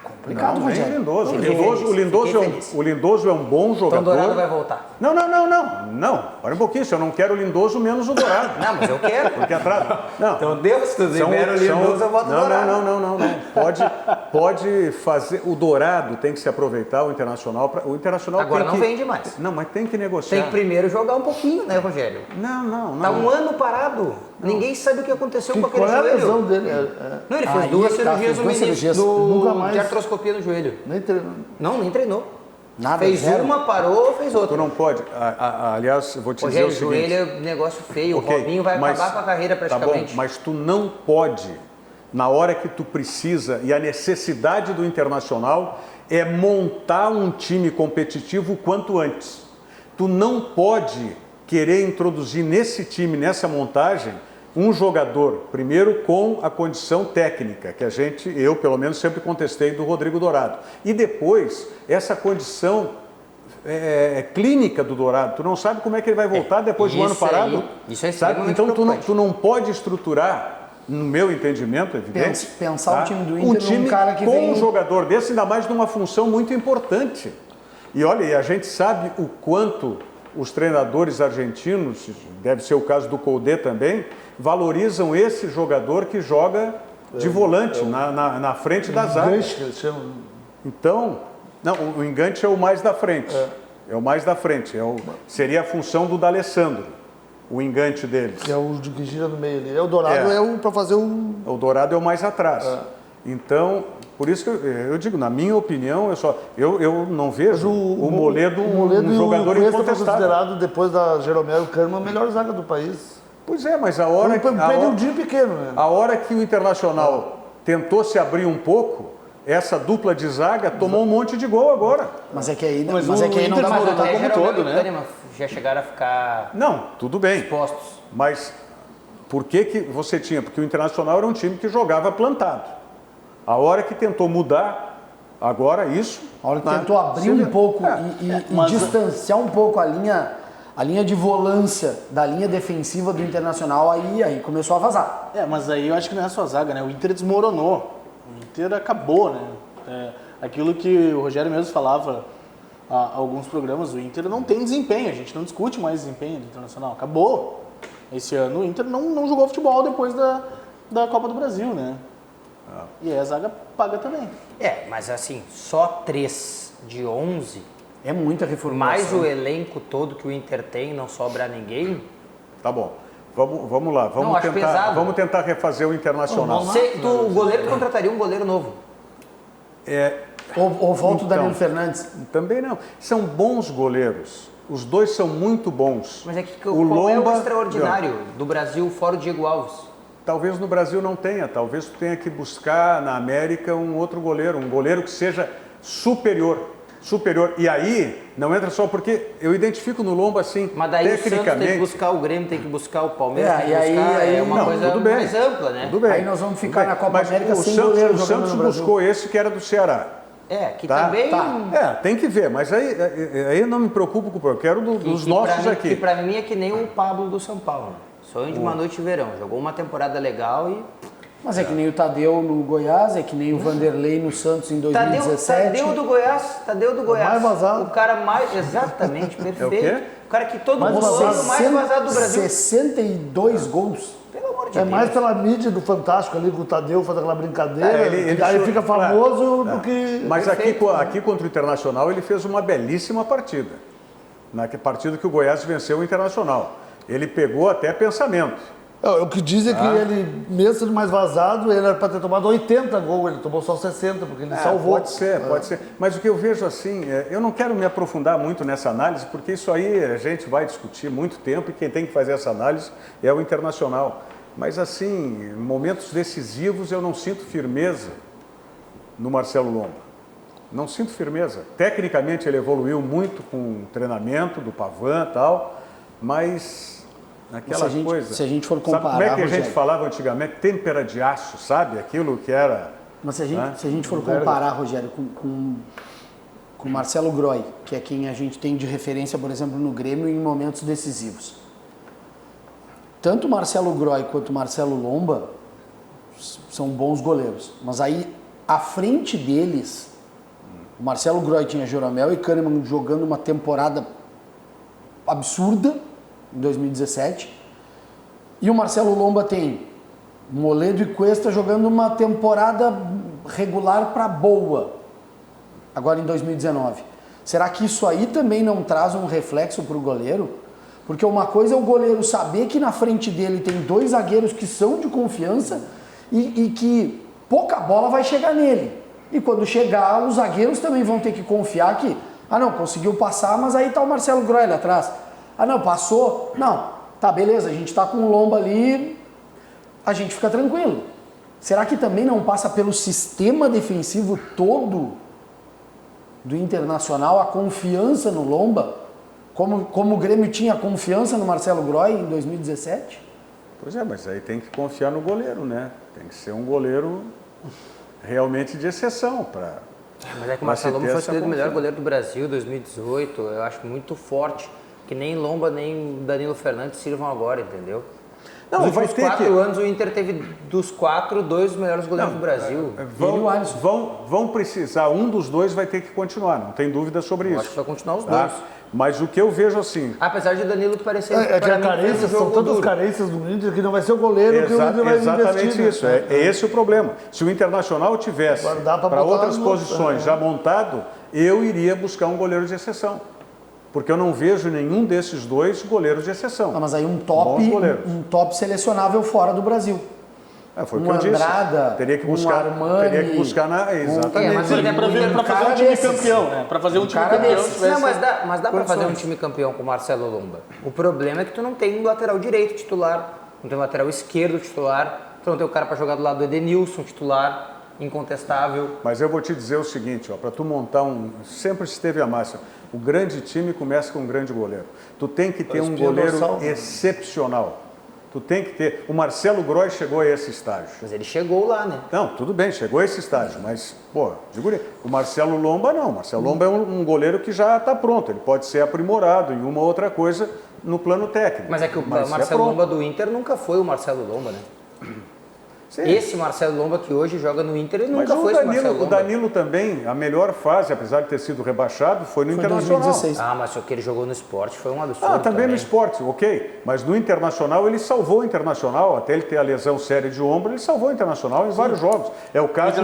Speaker 4: Complicado,
Speaker 3: Não, nem
Speaker 4: Rogério.
Speaker 3: o Lindoso.
Speaker 5: Fiquei feliz.
Speaker 3: O Lindoso é um bom jogador.
Speaker 5: Então o Dourado vai voltar.
Speaker 3: Não. Para um pouquinho, se eu não quero o Lindoso, menos o Dourado.
Speaker 5: Não, mas eu quero.
Speaker 3: Porque atrás. Não.
Speaker 5: Então Deus, se tu libera o Lindoso, eu boto o Dourado.
Speaker 3: Não. Pode fazer. O Dourado tem que se aproveitar, o Internacional. O Internacional
Speaker 5: Agora
Speaker 3: tem
Speaker 5: não
Speaker 3: que...
Speaker 5: vende mais.
Speaker 3: Não, mas tem que negociar.
Speaker 5: Tem que primeiro jogar um pouquinho, né, Rogério?
Speaker 3: Não.
Speaker 5: Tá um ano parado. Ninguém sabe o que aconteceu com aquele
Speaker 6: Qual é a
Speaker 5: joelho.
Speaker 6: lesão dele?
Speaker 5: Não, ele fez
Speaker 4: Aí
Speaker 5: duas
Speaker 4: é que tá,
Speaker 5: cirurgias
Speaker 4: fez
Speaker 5: no
Speaker 4: duas
Speaker 5: início
Speaker 4: cirurgias.
Speaker 6: Nunca mais.
Speaker 5: de artroscopia no joelho.
Speaker 6: Nem treinou.
Speaker 5: Não, nem treinou.
Speaker 4: Nada,
Speaker 5: Fez
Speaker 4: zero.
Speaker 5: uma, parou, fez outra.
Speaker 3: Tu não pode. Aliás, eu vou te
Speaker 5: Rogério,
Speaker 3: dizer
Speaker 5: o
Speaker 3: o seguinte.
Speaker 5: joelho é um negócio feio.
Speaker 3: Ok,
Speaker 5: O Robinho vai
Speaker 3: mas-
Speaker 5: acabar com a carreira
Speaker 3: Tá
Speaker 5: praticamente.
Speaker 3: bom, mas tu não pode, na hora que tu precisa, e a necessidade do Internacional é montar um time competitivo o quanto antes. Tu não pode querer introduzir nesse time, nessa montagem, um jogador, primeiro com a condição técnica, que eu pelo menos sempre contestei do Rodrigo Dourado. E depois, essa condição clínica do Dourado. Tu não sabe como é que ele vai voltar depois de um ano
Speaker 5: isso aí-
Speaker 3: parado.
Speaker 5: isso é
Speaker 3: sabe?
Speaker 5: extremamente
Speaker 3: Então
Speaker 5: preocupante.
Speaker 3: tu não pode estruturar, no meu entendimento, evidente,
Speaker 4: Pensar o time do Inter
Speaker 3: um
Speaker 4: num
Speaker 3: time
Speaker 4: cara que
Speaker 3: com
Speaker 4: vem-
Speaker 3: um jogador desse, ainda mais numa função muito importante. E olha, e a gente sabe o quanto os treinadores argentinos, deve ser o caso do Coudet também, valorizam esse jogador que joga de volante, na frente da zaga.
Speaker 6: Gancho, que eles chamam.
Speaker 3: Então, não, o engante é o mais da frente. É o mais da frente. Seria a função do D'Alessandro, o engante deles.
Speaker 6: Que é o que gira no meio ali. O Dourado é o para fazer um.
Speaker 3: O Dourado é o mais atrás. Então, por isso que eu digo, na minha opinião, eu não vejo o Moledo um jogador
Speaker 6: e o Cuesta foi
Speaker 3: incontestável.
Speaker 6: considerado, depois da Jeromel Kahneman, a melhor zaga do país.
Speaker 3: Pois é, mas a hora que...
Speaker 6: Perde um dia pequeno, né?
Speaker 3: A hora que o Internacional tentou se abrir um pouco, essa dupla de zaga tomou um monte de gol agora.
Speaker 4: Mas é que aí,
Speaker 7: Mas
Speaker 4: mas
Speaker 7: o
Speaker 4: é que aí não
Speaker 7: Inter
Speaker 4: dá pra
Speaker 7: desmoronou
Speaker 4: botar.
Speaker 7: como
Speaker 5: Jeromel
Speaker 7: todo,
Speaker 5: e
Speaker 7: né?
Speaker 5: Kahneman já chegaram a ficar
Speaker 3: Não, tudo bem.
Speaker 5: expostos.
Speaker 3: Mas por que você tinha? Porque o Internacional era um time que jogava plantado. A hora que tentou mudar, agora isso...
Speaker 4: A hora que tentou abrir um pouco e distanciar um pouco a linha de volância da linha defensiva do Internacional, aí começou a vazar.
Speaker 7: Mas aí eu acho que não é só a zaga, né? O Inter desmoronou. O Inter acabou, né? Aquilo que o Rogério mesmo falava há alguns programas, o Inter não tem desempenho, a gente não discute mais desempenho do Internacional. Acabou. Esse ano o Inter não jogou futebol depois da Copa do Brasil, né? E aí a zaga paga também.
Speaker 5: Mas assim, só 3 de 11,
Speaker 4: É muita reformulação.
Speaker 5: mais o elenco todo que o Inter tem, não sobra ninguém.
Speaker 3: Tá bom. Vamos lá.
Speaker 5: Não, acho pesado.
Speaker 3: Vamos tentar refazer o Internacional.
Speaker 5: O goleiro contrataria um goleiro novo.
Speaker 4: Ou volta o Danilo
Speaker 3: Então.
Speaker 4: Fernandes.
Speaker 3: Também não. São bons goleiros. Os dois são muito bons.
Speaker 5: Mas é que
Speaker 3: O
Speaker 5: qual é o
Speaker 3: Lomba-
Speaker 5: extraordinário do Brasil fora o Diego Alves?
Speaker 3: Talvez no Brasil não tenha. Talvez tu tenha que buscar na América um outro goleiro. Um goleiro que seja superior. E aí, não entra só porque eu identifico no Lomba assim,
Speaker 5: Mas daí o Santos tem que
Speaker 3: tecnicamente...
Speaker 5: buscar o Grêmio, tem que buscar o Palmeiras,
Speaker 4: É,
Speaker 5: tem que
Speaker 4: e aí-
Speaker 5: buscar,
Speaker 4: aí-
Speaker 5: é uma
Speaker 3: Não,
Speaker 5: coisa
Speaker 3: tudo bem.
Speaker 5: mais ampla, né?
Speaker 3: Tudo bem.
Speaker 4: Aí nós vamos
Speaker 3: tudo
Speaker 4: ficar
Speaker 3: bem.
Speaker 4: na Copa
Speaker 3: Mas
Speaker 4: América
Speaker 3: o
Speaker 4: sem
Speaker 3: Santos,
Speaker 4: goleiro
Speaker 3: o
Speaker 4: jogando
Speaker 3: Santos
Speaker 4: no Brasil.
Speaker 3: buscou esse que era do Ceará.
Speaker 5: Que
Speaker 3: Tá?
Speaker 5: também...
Speaker 3: Tem que ver, mas aí eu não me preocupo com o eu quero dos
Speaker 5: que
Speaker 3: nossos
Speaker 5: pra mim,
Speaker 3: aqui.
Speaker 5: Que pra mim é que nem o Pablo do São Paulo. Né? Sonho de uma noite de verão. Jogou uma temporada legal e...
Speaker 4: Mas é que nem o Tadeu no Goiás, é que nem o Vanderlei no Santos em 2017.
Speaker 5: Tadeu do Goiás.
Speaker 6: mais vazado.
Speaker 5: O cara mais... Exatamente, perfeito.
Speaker 3: quê?
Speaker 5: O cara que todo
Speaker 6: Mais
Speaker 5: mundo
Speaker 6: vazado.
Speaker 5: ama, o mais vazado do Brasil.
Speaker 4: 62 gols.
Speaker 5: Pelo amor de
Speaker 6: É
Speaker 5: Deus.
Speaker 6: mais pela mídia do Fantástico ali, com o Tadeu faz aquela brincadeira. Aí fica famoso do que.
Speaker 3: Mas
Speaker 5: Perfeito.
Speaker 3: aqui contra o Internacional ele fez uma belíssima partida. Na partida que o Goiás venceu o Internacional. Ele pegou até pensamento.
Speaker 6: O que dizem é que ele, mesmo sendo mais vazado, ele era para ter tomado 80 gols, ele tomou só 60, porque ele salvou.
Speaker 3: Pode ser. Mas o que eu vejo assim, eu não quero me aprofundar muito nessa análise, porque isso aí a gente vai discutir muito tempo e quem tem que fazer essa análise é o Internacional. Mas assim, em momentos decisivos eu não sinto firmeza no Marcelo Lomba. Não sinto firmeza. Tecnicamente ele evoluiu muito com o treinamento do Pavan e tal, mas aquela coisa...
Speaker 4: Se a gente for comparar...
Speaker 3: Sabe como é que a gente
Speaker 4: Rogério,
Speaker 3: falava antigamente? Têmpera de aço, sabe? Aquilo que era...
Speaker 4: Mas se a gente for comparar, Rogério, com o Marcelo Groy, que é quem a gente tem de referência, por exemplo, no Grêmio em momentos decisivos. Tanto o Marcelo Groy quanto o Marcelo Lomba são bons goleiros. Mas aí, à frente deles, o Marcelo Groy tinha Jeromel e Kahneman jogando uma temporada absurda em 2017. E o Marcelo Lomba tem Moledo e Cuesta jogando uma temporada regular para boa, agora em 2019. Será que isso aí também não traz um reflexo para o goleiro? Porque uma coisa é o goleiro saber que na frente dele tem dois zagueiros que são de confiança e que pouca bola vai chegar nele. E quando chegar, os zagueiros também vão ter que confiar que, não, conseguiu passar, mas aí tá o Marcelo Groy ali atrás. Não, passou? Não, tá, beleza, a gente tá com o Lomba ali, a gente fica tranquilo. Será que também não passa pelo sistema defensivo todo do Internacional a confiança no Lomba? Como o Grêmio tinha confiança no Marcelo Groy em 2017?
Speaker 3: Pois é, mas aí tem que confiar no goleiro, né? Tem que ser um goleiro realmente de exceção para...
Speaker 5: Mas é que o Marcelo Lomba foi escolhido o melhor goleiro do Brasil em 2018, eu acho muito forte, que nem Lomba nem Danilo Fernandes sirvam agora, entendeu? Nos últimos 4 anos o Inter teve dos 4, 2 dos melhores goleiros do Brasil.
Speaker 3: Vão precisar, um dos dois vai ter que continuar, não tem dúvida sobre isso.
Speaker 5: Acho que vai continuar os dois.
Speaker 3: Mas o que eu vejo assim...
Speaker 5: Apesar de Danilo parecer...
Speaker 6: que a carência, são tantas carências do Inter que não vai ser o goleiro que o Inter vai investir.
Speaker 3: Exatamente isso, é esse o problema. Se o Internacional tivesse para outras posições já montado, eu iria buscar um goleiro de exceção. Porque eu não vejo nenhum desses dois goleiros de exceção.
Speaker 4: Mas aí um top selecionável fora do Brasil.
Speaker 3: Foi o que eu disse. Teria que buscar, exatamente.
Speaker 7: Mas é para fazer um time campeão, né? Para fazer um time campeão.
Speaker 5: Não, mas dá para fazer um time campeão com o Marcelo Lomba. O problema é que tu não tem um lateral direito titular, não tem um lateral esquerdo titular, tu não tem o cara para jogar do lado do Edenilson titular, incontestável.
Speaker 3: Mas eu vou te dizer o seguinte, para tu montar sempre esteve a máxima, o grande time começa com um grande goleiro. Tu tem que ter um goleiro excepcional. Tu tem que ter... O Marcelo Groy chegou a esse estágio.
Speaker 5: Mas ele chegou lá, né?
Speaker 3: Não, tudo bem, chegou a esse estágio, mas, o Marcelo Lomba não. O Marcelo Lomba é um goleiro que já está pronto. Ele pode ser aprimorado em uma outra coisa no plano técnico.
Speaker 5: Mas é que o Marcelo Lomba do Inter nunca foi o Marcelo Lomba, né? Sim. Esse Marcelo Lomba que hoje joga no Inter, ele nunca foi esse Marcelo Lomba.
Speaker 3: O Danilo também, a melhor fase, apesar de ter sido rebaixado, foi no Internacional.
Speaker 4: 2016.
Speaker 5: Mas o que ele jogou no esporte foi um absurdo.
Speaker 3: Também no esporte, ok. Mas no Internacional, ele salvou o Internacional, até ele ter a lesão séria de ombro, ele salvou o Internacional em vários jogos. É o caso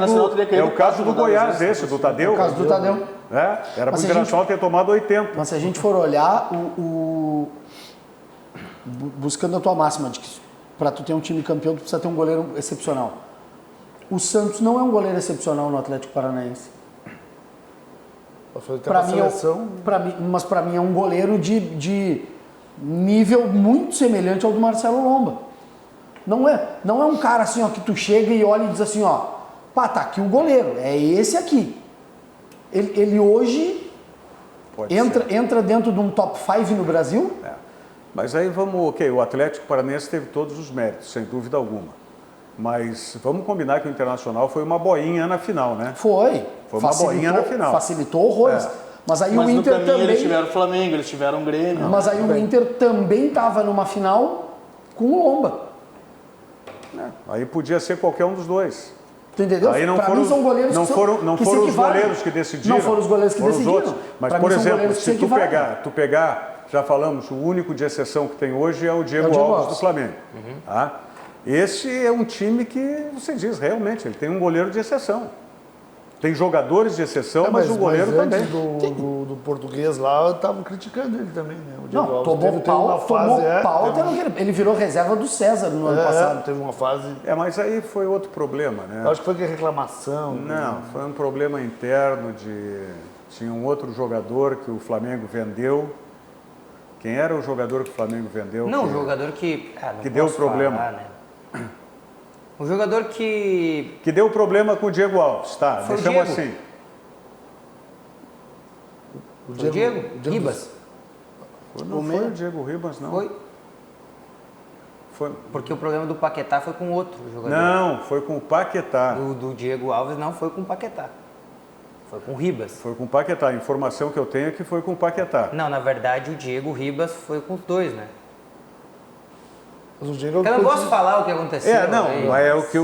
Speaker 3: do Goiás, esse, do Tadeu.
Speaker 4: É o caso do Tadeu.
Speaker 3: Era para o Internacional ter tomado 80.
Speaker 4: Mas se a gente for olhar, buscando a tua máxima de que para tu ter um time campeão, tu precisa ter um goleiro excepcional. O Santos não é um goleiro excepcional no Atlético Paranaense. Mas para mim é um goleiro de nível muito semelhante ao do Marcelo Lomba. Não é um cara assim, que tu chega e olha e diz assim, tá aqui o goleiro, é esse aqui. Ele hoje entra dentro de um top 5 no Brasil.
Speaker 3: Mas aí o Atlético Paranaense teve todos os méritos, sem dúvida alguma. Mas vamos combinar que o Internacional foi uma boinha na final, né?
Speaker 4: Foi
Speaker 3: uma boinha na final.
Speaker 4: Facilitou horrores. Mas aí o Inter também...
Speaker 7: eles tiveram o Flamengo, eles tiveram o Grêmio.
Speaker 4: Mas aí o Inter também estava numa final com o Lomba.
Speaker 3: Aí podia ser qualquer um dos dois.
Speaker 4: Tu entendeu?
Speaker 3: Aí
Speaker 4: para mim são goleiros
Speaker 3: não foram os goleiros que decidiram.
Speaker 4: Não foram os goleiros que decidiram.
Speaker 3: Outros. Mas, por exemplo, se tu pegar, já falamos, o único de exceção que tem hoje é o Diego Alves do Flamengo. Esse é um time que, você diz, realmente, ele tem um goleiro de exceção. Tem jogadores de exceção, mas o goleiro também.
Speaker 6: antes do português lá, estavam criticando ele também, né? O Diego
Speaker 4: Não,
Speaker 6: Alves
Speaker 4: tomou
Speaker 6: teve uma
Speaker 4: pau,
Speaker 6: teve-
Speaker 4: até não- ele virou reserva do César no ano passado.
Speaker 6: teve uma fase.
Speaker 3: Mas aí foi outro problema, né?
Speaker 6: Acho que foi que reclamação.
Speaker 3: Não, foi um problema interno tinha um outro jogador que o Flamengo vendeu. Quem era o jogador que o Flamengo vendeu?
Speaker 5: Não,
Speaker 3: que,
Speaker 5: o jogador que... não
Speaker 3: que deu
Speaker 5: posso
Speaker 3: problema.
Speaker 5: falar, né? O jogador que...
Speaker 3: que deu problema com o Diego Alves, tá?
Speaker 5: Foi o
Speaker 3: Deixamos
Speaker 5: Diego.
Speaker 3: assim.
Speaker 5: Foi o Diego Ribas.
Speaker 3: Não foi o Diego Ribas, não. Foi.
Speaker 5: Porque o problema do Paquetá foi com outro jogador.
Speaker 3: Não, foi com o Paquetá.
Speaker 5: Do Diego Alves não foi com o Paquetá. Foi com o Ribas.
Speaker 3: Foi com o Paquetá. A informação que eu tenho é que foi com o Paquetá.
Speaker 5: Não, na verdade o Diego Ribas foi com os dois, né?
Speaker 6: Mas o Diego
Speaker 5: Eu não posso falar o que aconteceu.
Speaker 3: Mas é o que...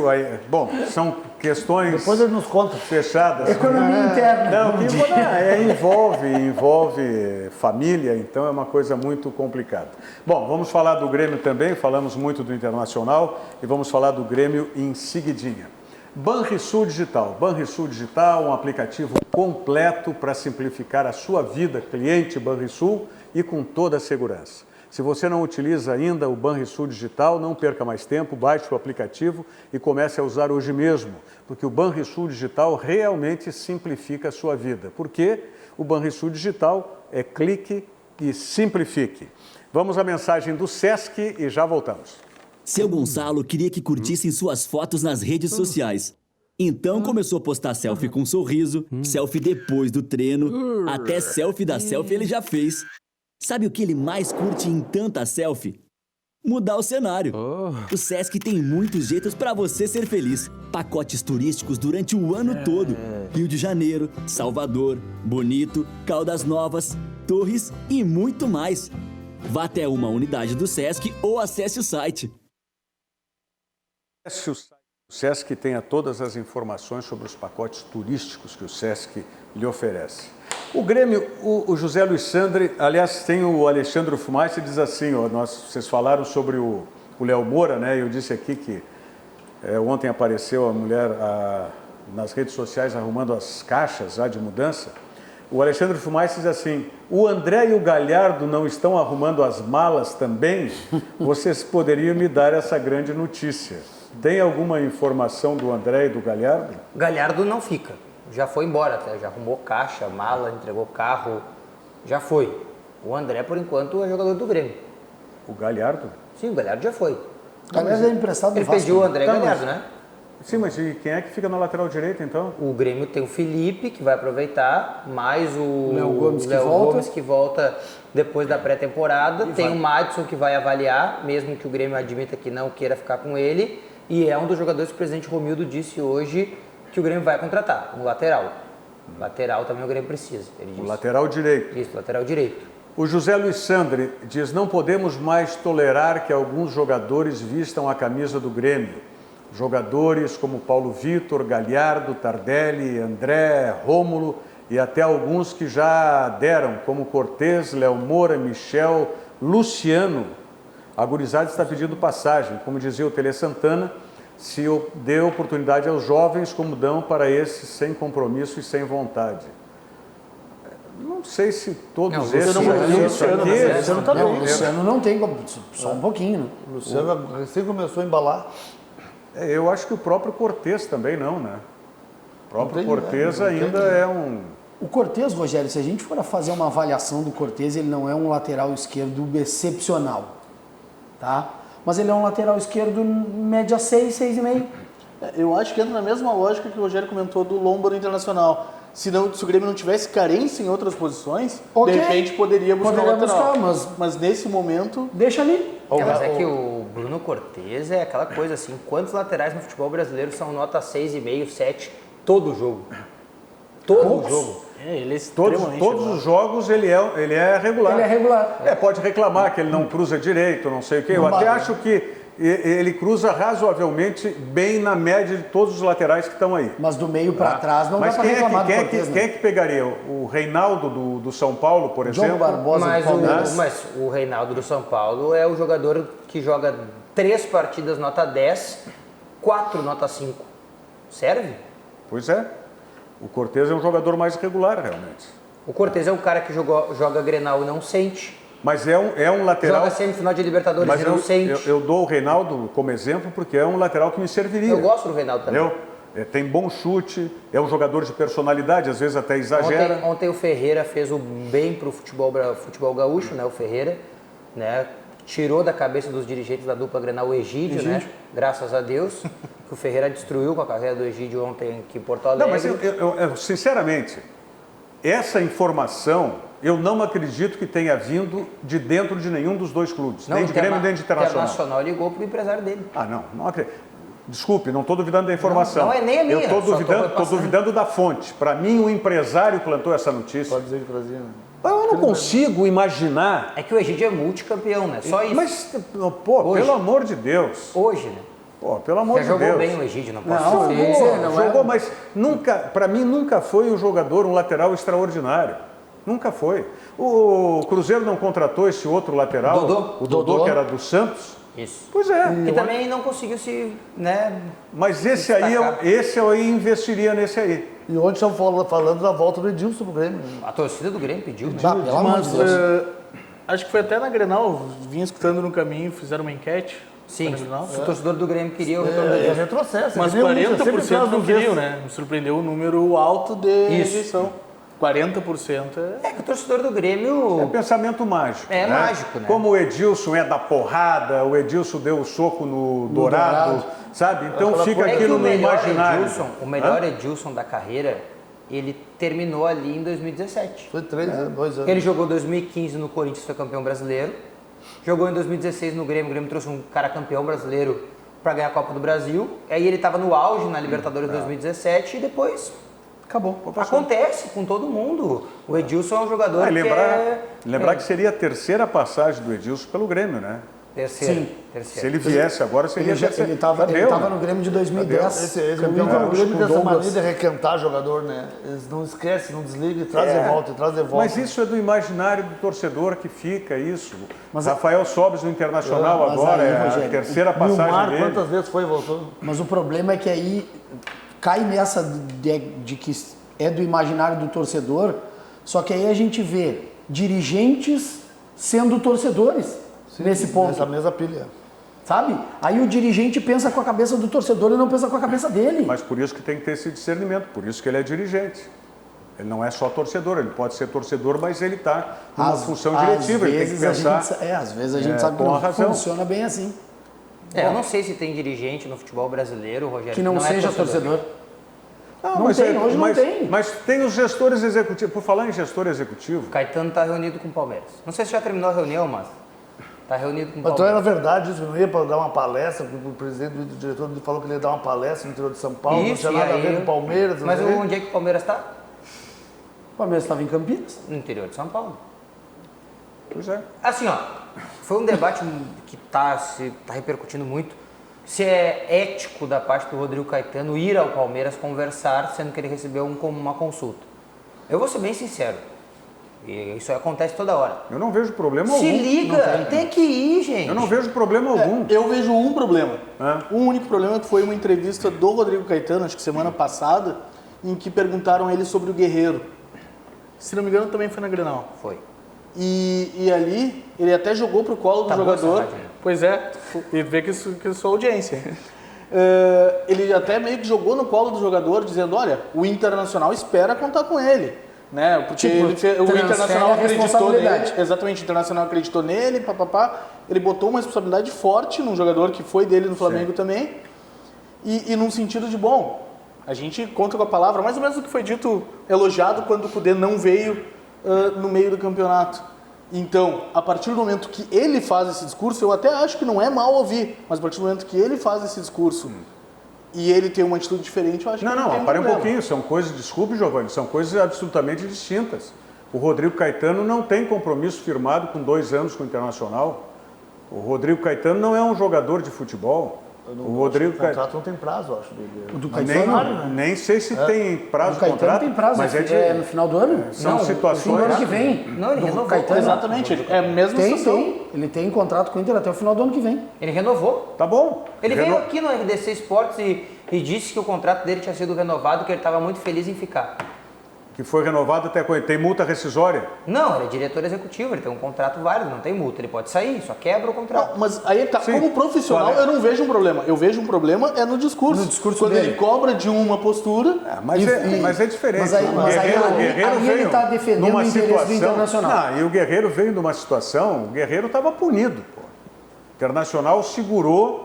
Speaker 3: Bom, são questões
Speaker 6: Depois ele nos conta.
Speaker 3: fechadas.
Speaker 4: Economia interna.
Speaker 3: Envolve família, então é uma coisa muito complicada. Bom, vamos falar do Grêmio também, falamos muito do Internacional e vamos falar do Grêmio em seguidinha. Banrisul Digital. Banrisul Digital, um aplicativo completo para simplificar a sua vida, cliente Banrisul, e com toda a segurança. Se você não utiliza ainda o Banrisul Digital, não perca mais tempo, baixe o aplicativo e comece a usar hoje mesmo, porque o Banrisul Digital realmente simplifica a sua vida. Porque o Banrisul Digital é clique e simplifique. Vamos à mensagem do Sesc e já voltamos.
Speaker 9: Seu Gonçalo queria que curtissem suas fotos nas redes sociais. Então começou a postar selfie com um sorriso, selfie depois do treino, até selfie da selfie ele já fez. Sabe o que ele mais curte em tanta selfie? Mudar o cenário. O Sesc tem muitos jeitos para você ser feliz. Pacotes turísticos durante o ano todo. Rio de Janeiro, Salvador, Bonito, Caldas Novas, Torres e muito mais. Vá até uma unidade do Sesc ou acesse o site.
Speaker 3: O Sesc tenha todas as informações sobre os pacotes turísticos que o Sesc lhe oferece. O Grêmio, o José Luiz Sandri, aliás, tem o Alexandre Fumais, que diz assim, vocês falaram sobre o Léo Moura, né? Eu disse aqui que ontem apareceu a mulher nas redes sociais arrumando as caixas de mudança. O Alexandre Fumais diz assim, o André e o Galhardo não estão arrumando as malas também? Vocês poderiam me dar essa grande notícia. Tem alguma informação do André e do Galhardo?
Speaker 5: Galhardo não fica. Já foi embora até, já arrumou caixa, mala, entregou carro, já foi. O André, por enquanto, é jogador do Grêmio.
Speaker 3: O Galhardo?
Speaker 5: Sim, o Galhardo já foi.
Speaker 4: O Galhardo é emprestado do
Speaker 5: Ele
Speaker 4: Vasco.
Speaker 5: pediu o André
Speaker 3: Tá,
Speaker 5: Galhardo,
Speaker 3: mas-
Speaker 5: né?
Speaker 3: Sim, mas e quem é que fica na lateral direita, então?
Speaker 5: O Grêmio tem o Felipe, que vai aproveitar, mais o
Speaker 4: Léo Gomes que
Speaker 5: Léo
Speaker 4: volta.
Speaker 5: Gomes, que volta depois da pré-temporada. Tem o Madison, que vai avaliar, mesmo que o Grêmio admita que não queira ficar com ele. E é um dos jogadores que o presidente Romildo disse hoje que o Grêmio vai contratar, um lateral. Lateral também o Grêmio precisa, ele disse.
Speaker 3: O lateral direito.
Speaker 5: Isso, lateral direito.
Speaker 3: O José Luiz Sandri diz, não podemos mais tolerar que alguns jogadores vistam a camisa do Grêmio. Jogadores como Paulo Vitor, Galhardo, Tardelli, André, Rômulo e até alguns que já deram, como Cortez, Léo Moura, Michel, Luciano. A gurizada está pedindo passagem, como dizia o Tele Santana, se dê oportunidade aos jovens como dão para esses sem compromisso e sem vontade. Não sei se todos
Speaker 5: Não,
Speaker 3: esses...
Speaker 6: Luciano tá
Speaker 4: Não, o
Speaker 6: bem.
Speaker 4: Luciano não tem como, só um pouquinho, né?
Speaker 6: O Luciano recém começou a embalar.
Speaker 3: Eu acho que o próprio Cortez também não, né? O próprio
Speaker 6: Não tem,
Speaker 3: Cortez
Speaker 6: não tem.
Speaker 3: ainda é um...
Speaker 4: O Cortez, Rogério, se a gente for fazer uma avaliação do Cortez, ele não é um lateral esquerdo excepcional, tá? Mas ele é um lateral esquerdo média 6, 6,5.
Speaker 7: Eu acho que entra na mesma lógica que o Rogério comentou do Lombo no Internacional. Se o Grêmio não tivesse carência em outras posições,
Speaker 4: Ok.
Speaker 7: de repente poderia buscar
Speaker 4: Poderia
Speaker 7: o lateral.
Speaker 4: buscar, mas
Speaker 7: nesse momento,
Speaker 4: deixa ali.
Speaker 5: Mas é que o Bruno Cortez é aquela coisa assim, quantos laterais no futebol brasileiro são nota 6,5, 7, todo jogo? Todo jogo.
Speaker 7: ele é extremamente
Speaker 3: Todos
Speaker 7: regular.
Speaker 3: os jogos ele é regular.
Speaker 4: Ele é regular.
Speaker 3: Pode reclamar que ele não cruza direito, não sei o quê. Eu até acho que ele cruza razoavelmente bem na média de todos os laterais que estão aí.
Speaker 4: Mas do meio para trás não
Speaker 3: Mas
Speaker 4: dá para reclamar do Cortez,
Speaker 3: quem é que pegaria? O Reinaldo do São Paulo, por
Speaker 4: Diogo
Speaker 3: exemplo?
Speaker 4: Barbosa do Palmeiras.
Speaker 5: Mas o Reinaldo do São Paulo é o jogador que joga 3 partidas nota 10, 4 nota 5. Serve?
Speaker 3: Pois é. O Cortez é um jogador mais regular, realmente.
Speaker 5: O Cortez é um cara que joga Grenal e não sente.
Speaker 3: Mas é um lateral...
Speaker 5: Joga semifinal de Libertadores
Speaker 3: Mas
Speaker 5: e não sente.
Speaker 3: eu dou o Reinaldo como exemplo porque é um lateral que me serviria.
Speaker 5: Eu gosto do Reinaldo também.
Speaker 3: Entendeu? Tem bom chute, é um jogador de personalidade, às vezes até exagera.
Speaker 5: Ontem o Ferreira fez o bem para o futebol gaúcho, né? O Ferreira, né? Tirou da cabeça dos dirigentes da dupla Grenal o Egídio, né? Graças a Deus, que o Ferreira destruiu com a carreira do Egídio ontem aqui em Porto Alegre.
Speaker 3: Não, mas eu, sinceramente, essa informação eu não acredito que tenha vindo de dentro de nenhum dos dois clubes, nem de Grêmio nem de Internacional.
Speaker 5: O Internacional ligou para o empresário dele.
Speaker 3: Não acredito. Desculpe, não estou duvidando da informação.
Speaker 5: Não é nem a minha.
Speaker 3: Eu estou duvidando da fonte. Para mim, o empresário plantou essa notícia.
Speaker 6: Pode dizer que trazia, né?
Speaker 3: Eu não consigo imaginar.
Speaker 5: É que o Egídio é multicampeão, né? Só isso.
Speaker 3: Mas, pô,
Speaker 5: Hoje.
Speaker 3: pelo amor de Deus.
Speaker 5: Hoje, né?
Speaker 3: Pô, pelo amor de Deus.
Speaker 5: Já jogou bem o Egídio, não posso
Speaker 4: Não,
Speaker 5: dizer.
Speaker 3: Jogou, mas nunca, para mim, nunca foi um jogador, um lateral extraordinário. Nunca foi. O Cruzeiro não contratou esse outro lateral?
Speaker 5: Dodô.
Speaker 3: O Dodô, que era do Santos?
Speaker 5: Isso.
Speaker 3: Pois é.
Speaker 5: E também não conseguiu se, né?
Speaker 3: Mas esse eu aí investiria nesse aí.
Speaker 6: E ontem estão falando da volta do Edilson pro Grêmio.
Speaker 5: A torcida do Grêmio pediu, né?
Speaker 4: Pelo amor de Deus.
Speaker 7: Acho que foi até na Grenal, vim escutando no caminho, fizeram uma enquete.
Speaker 5: Sim,
Speaker 7: na Grenal.
Speaker 5: o torcedor do Grêmio queria o retorno do
Speaker 6: É
Speaker 5: Edilson.
Speaker 6: retrocesso.
Speaker 7: Mas
Speaker 6: é que nem o Inter, sempre
Speaker 7: 40%
Speaker 6: faz
Speaker 7: não
Speaker 6: um
Speaker 7: queriam,
Speaker 6: gesto.
Speaker 7: né? Me surpreendeu o número alto de rejeição. 40%
Speaker 5: É que o torcedor do Grêmio...
Speaker 3: É pensamento mágico.
Speaker 5: É
Speaker 3: né?
Speaker 5: mágico, né?
Speaker 3: Como o Edilson é da porrada, o Edilson deu o soco no Dourado, sabe? Então fica
Speaker 5: É que
Speaker 3: aquilo
Speaker 5: o
Speaker 3: no
Speaker 5: melhor
Speaker 3: imaginário.
Speaker 5: Edilson, o melhor Edilson da carreira, ele terminou ali em 2017.
Speaker 6: Foi 2 anos.
Speaker 5: Ele jogou 2015 no Corinthians, foi campeão brasileiro. Jogou em 2016 no Grêmio. O Grêmio trouxe um cara campeão brasileiro para ganhar a Copa do Brasil. Aí ele estava no auge na Libertadores 2017 e depois acabou. Acontece com todo mundo. O Edilson é um jogador
Speaker 3: lembrar que seria a terceira passagem do Edilson pelo Grêmio, né?
Speaker 5: Terceiro.
Speaker 3: Se ele viesse agora, seria a terceira.
Speaker 4: Ele estava no Grêmio de 2010.
Speaker 6: Esse
Speaker 4: campeão
Speaker 6: o
Speaker 4: gaúcho
Speaker 6: Grêmio
Speaker 4: com
Speaker 6: tem essa
Speaker 4: Douglas.
Speaker 6: mania de requentar jogador, né? Eles não esquecem, não desligam, e traz de volta, traz de volta.
Speaker 3: Mas isso é do imaginário do torcedor que fica isso. Rafael Sobes no Internacional
Speaker 4: mas
Speaker 3: agora
Speaker 4: aí,
Speaker 3: é a
Speaker 4: Rogério,
Speaker 3: terceira passagem
Speaker 6: Nilmar,
Speaker 3: dele.
Speaker 6: quantas vezes foi e voltou?
Speaker 4: Mas o problema é que aí cai nessa de que é do imaginário do torcedor, só que aí a gente vê dirigentes sendo torcedores nesse ponto.
Speaker 6: Nessa mesma pilha.
Speaker 4: Sabe? Aí o dirigente pensa com a cabeça do torcedor e não pensa com a cabeça dele.
Speaker 3: Mas por isso que tem que ter esse discernimento, por isso que ele é dirigente. Ele não é só torcedor, ele pode ser torcedor, mas ele está numa função diretiva, ele tem que pensar.
Speaker 4: Às vezes a gente sabe que
Speaker 3: com a
Speaker 4: não
Speaker 3: razão.
Speaker 4: funciona bem assim.
Speaker 5: Eu não sei se tem dirigente no futebol brasileiro, Rogério,
Speaker 4: Que não seja torcedor.
Speaker 3: Não,
Speaker 4: Não tem, hoje não tem.
Speaker 3: Mas tem os gestores executivos. Por falar em gestor executivo,
Speaker 5: O Caetano está reunido com o Palmeiras. Não sei se já terminou a reunião, mas está reunido com o
Speaker 6: Então era
Speaker 5: Palmeiras.
Speaker 6: verdade isso, não ia para dar uma palestra, o presidente do diretor ele falou que ele ia dar uma palestra no interior de São Paulo, não tinha
Speaker 5: e
Speaker 6: nada a
Speaker 5: aí-
Speaker 6: ver com o Palmeiras.
Speaker 5: Mas
Speaker 6: não sei.
Speaker 5: onde é que o Palmeiras está?
Speaker 4: O Palmeiras estava em Campinas.
Speaker 5: No interior de São Paulo.
Speaker 3: pois é.
Speaker 5: Assim, ó, foi um debate que tá repercutindo muito. Se é ético da parte do Rodrigo Caetano ir ao Palmeiras conversar, sendo que ele recebeu uma consulta. Eu vou ser bem sincero. E isso acontece toda hora.
Speaker 3: Eu não vejo problema algum.
Speaker 5: Se liga, tem que ir, gente.
Speaker 3: Eu não vejo problema algum.
Speaker 7: Eu vejo um problema.
Speaker 3: É.
Speaker 7: Um único problema que foi uma entrevista do Rodrigo Caetano, acho que semana passada, em que perguntaram a ele sobre o Guerreiro. Se não me engano, também foi na Grenal.
Speaker 5: Foi.
Speaker 7: E ali, ele até jogou pro colo do
Speaker 5: Tá boa essa
Speaker 7: jogador.
Speaker 5: rádio, né?
Speaker 7: Pois é, e vê que eu sou audiência. Ele até meio que jogou no colo do jogador, dizendo, olha, o Internacional espera contar com ele. Né? Porque
Speaker 4: Tipo,
Speaker 7: o
Speaker 4: transfere
Speaker 7: Internacional
Speaker 4: a
Speaker 7: acreditou
Speaker 4: responsabilidade.
Speaker 7: nele. Exatamente, o Internacional acreditou nele, papapá. Ele botou uma responsabilidade forte num jogador que foi dele no Flamengo também. E num sentido de, bom, a gente conta com a palavra, mais ou menos o que foi dito, elogiado quando o Cudê não veio no meio do campeonato. Então, a partir do momento que ele faz esse discurso, eu até acho que não é mal ouvir, mas a partir do momento que ele faz esse discurso e ele tem uma atitude diferente, eu acho que não tem
Speaker 3: Para um
Speaker 7: problema.
Speaker 3: pouquinho, são coisas, desculpe, Giovanni, são coisas absolutamente distintas. O Rodrigo Caetano não tem compromisso firmado com 2 anos com o Internacional. O Rodrigo Caetano não é um jogador de futebol. O Rodrigo
Speaker 6: O contrato não tem prazo, eu acho, dele.
Speaker 4: O do Caetano,
Speaker 3: nem sei se tem prazo
Speaker 4: O
Speaker 3: de
Speaker 4: Caetano
Speaker 3: contrato,
Speaker 4: tem prazo,
Speaker 3: mas
Speaker 4: é no final do ano?
Speaker 3: são
Speaker 5: Não,
Speaker 3: situações...
Speaker 4: No ano que vem.
Speaker 5: Não, ele
Speaker 4: Do
Speaker 5: renovou.
Speaker 4: Caetano.
Speaker 7: Exatamente, é a mesma situação.
Speaker 4: Ele tem contrato com o Inter até o final do ano que vem.
Speaker 5: Ele renovou.
Speaker 3: Tá bom.
Speaker 5: Ele veio aqui no RDC Esportes e disse que o contrato dele tinha sido renovado, que ele estava muito feliz em ficar.
Speaker 3: Que foi renovado até quando? Tem multa rescisória?
Speaker 5: Não, ele é diretor executivo, ele tem um contrato válido, não tem multa, ele pode sair, só quebra o contrato.
Speaker 7: Não, mas aí tá,
Speaker 3: Sim.
Speaker 7: como profissional,
Speaker 3: Qual é?
Speaker 7: eu não vejo um problema. Eu vejo um problema no discurso.
Speaker 4: No discurso
Speaker 7: quando
Speaker 4: dele.
Speaker 7: ele cobra de uma postura.
Speaker 3: Mas é diferente.
Speaker 4: Mas aí-
Speaker 3: O
Speaker 4: mas aí-
Speaker 3: Guerreiro
Speaker 4: aí ele
Speaker 3: veio
Speaker 4: tá defendendo
Speaker 3: numa
Speaker 4: o interesse do Internacional.
Speaker 3: Não, e o Guerreiro veio numa situação, o Guerreiro estava punido. Pô. O Internacional segurou.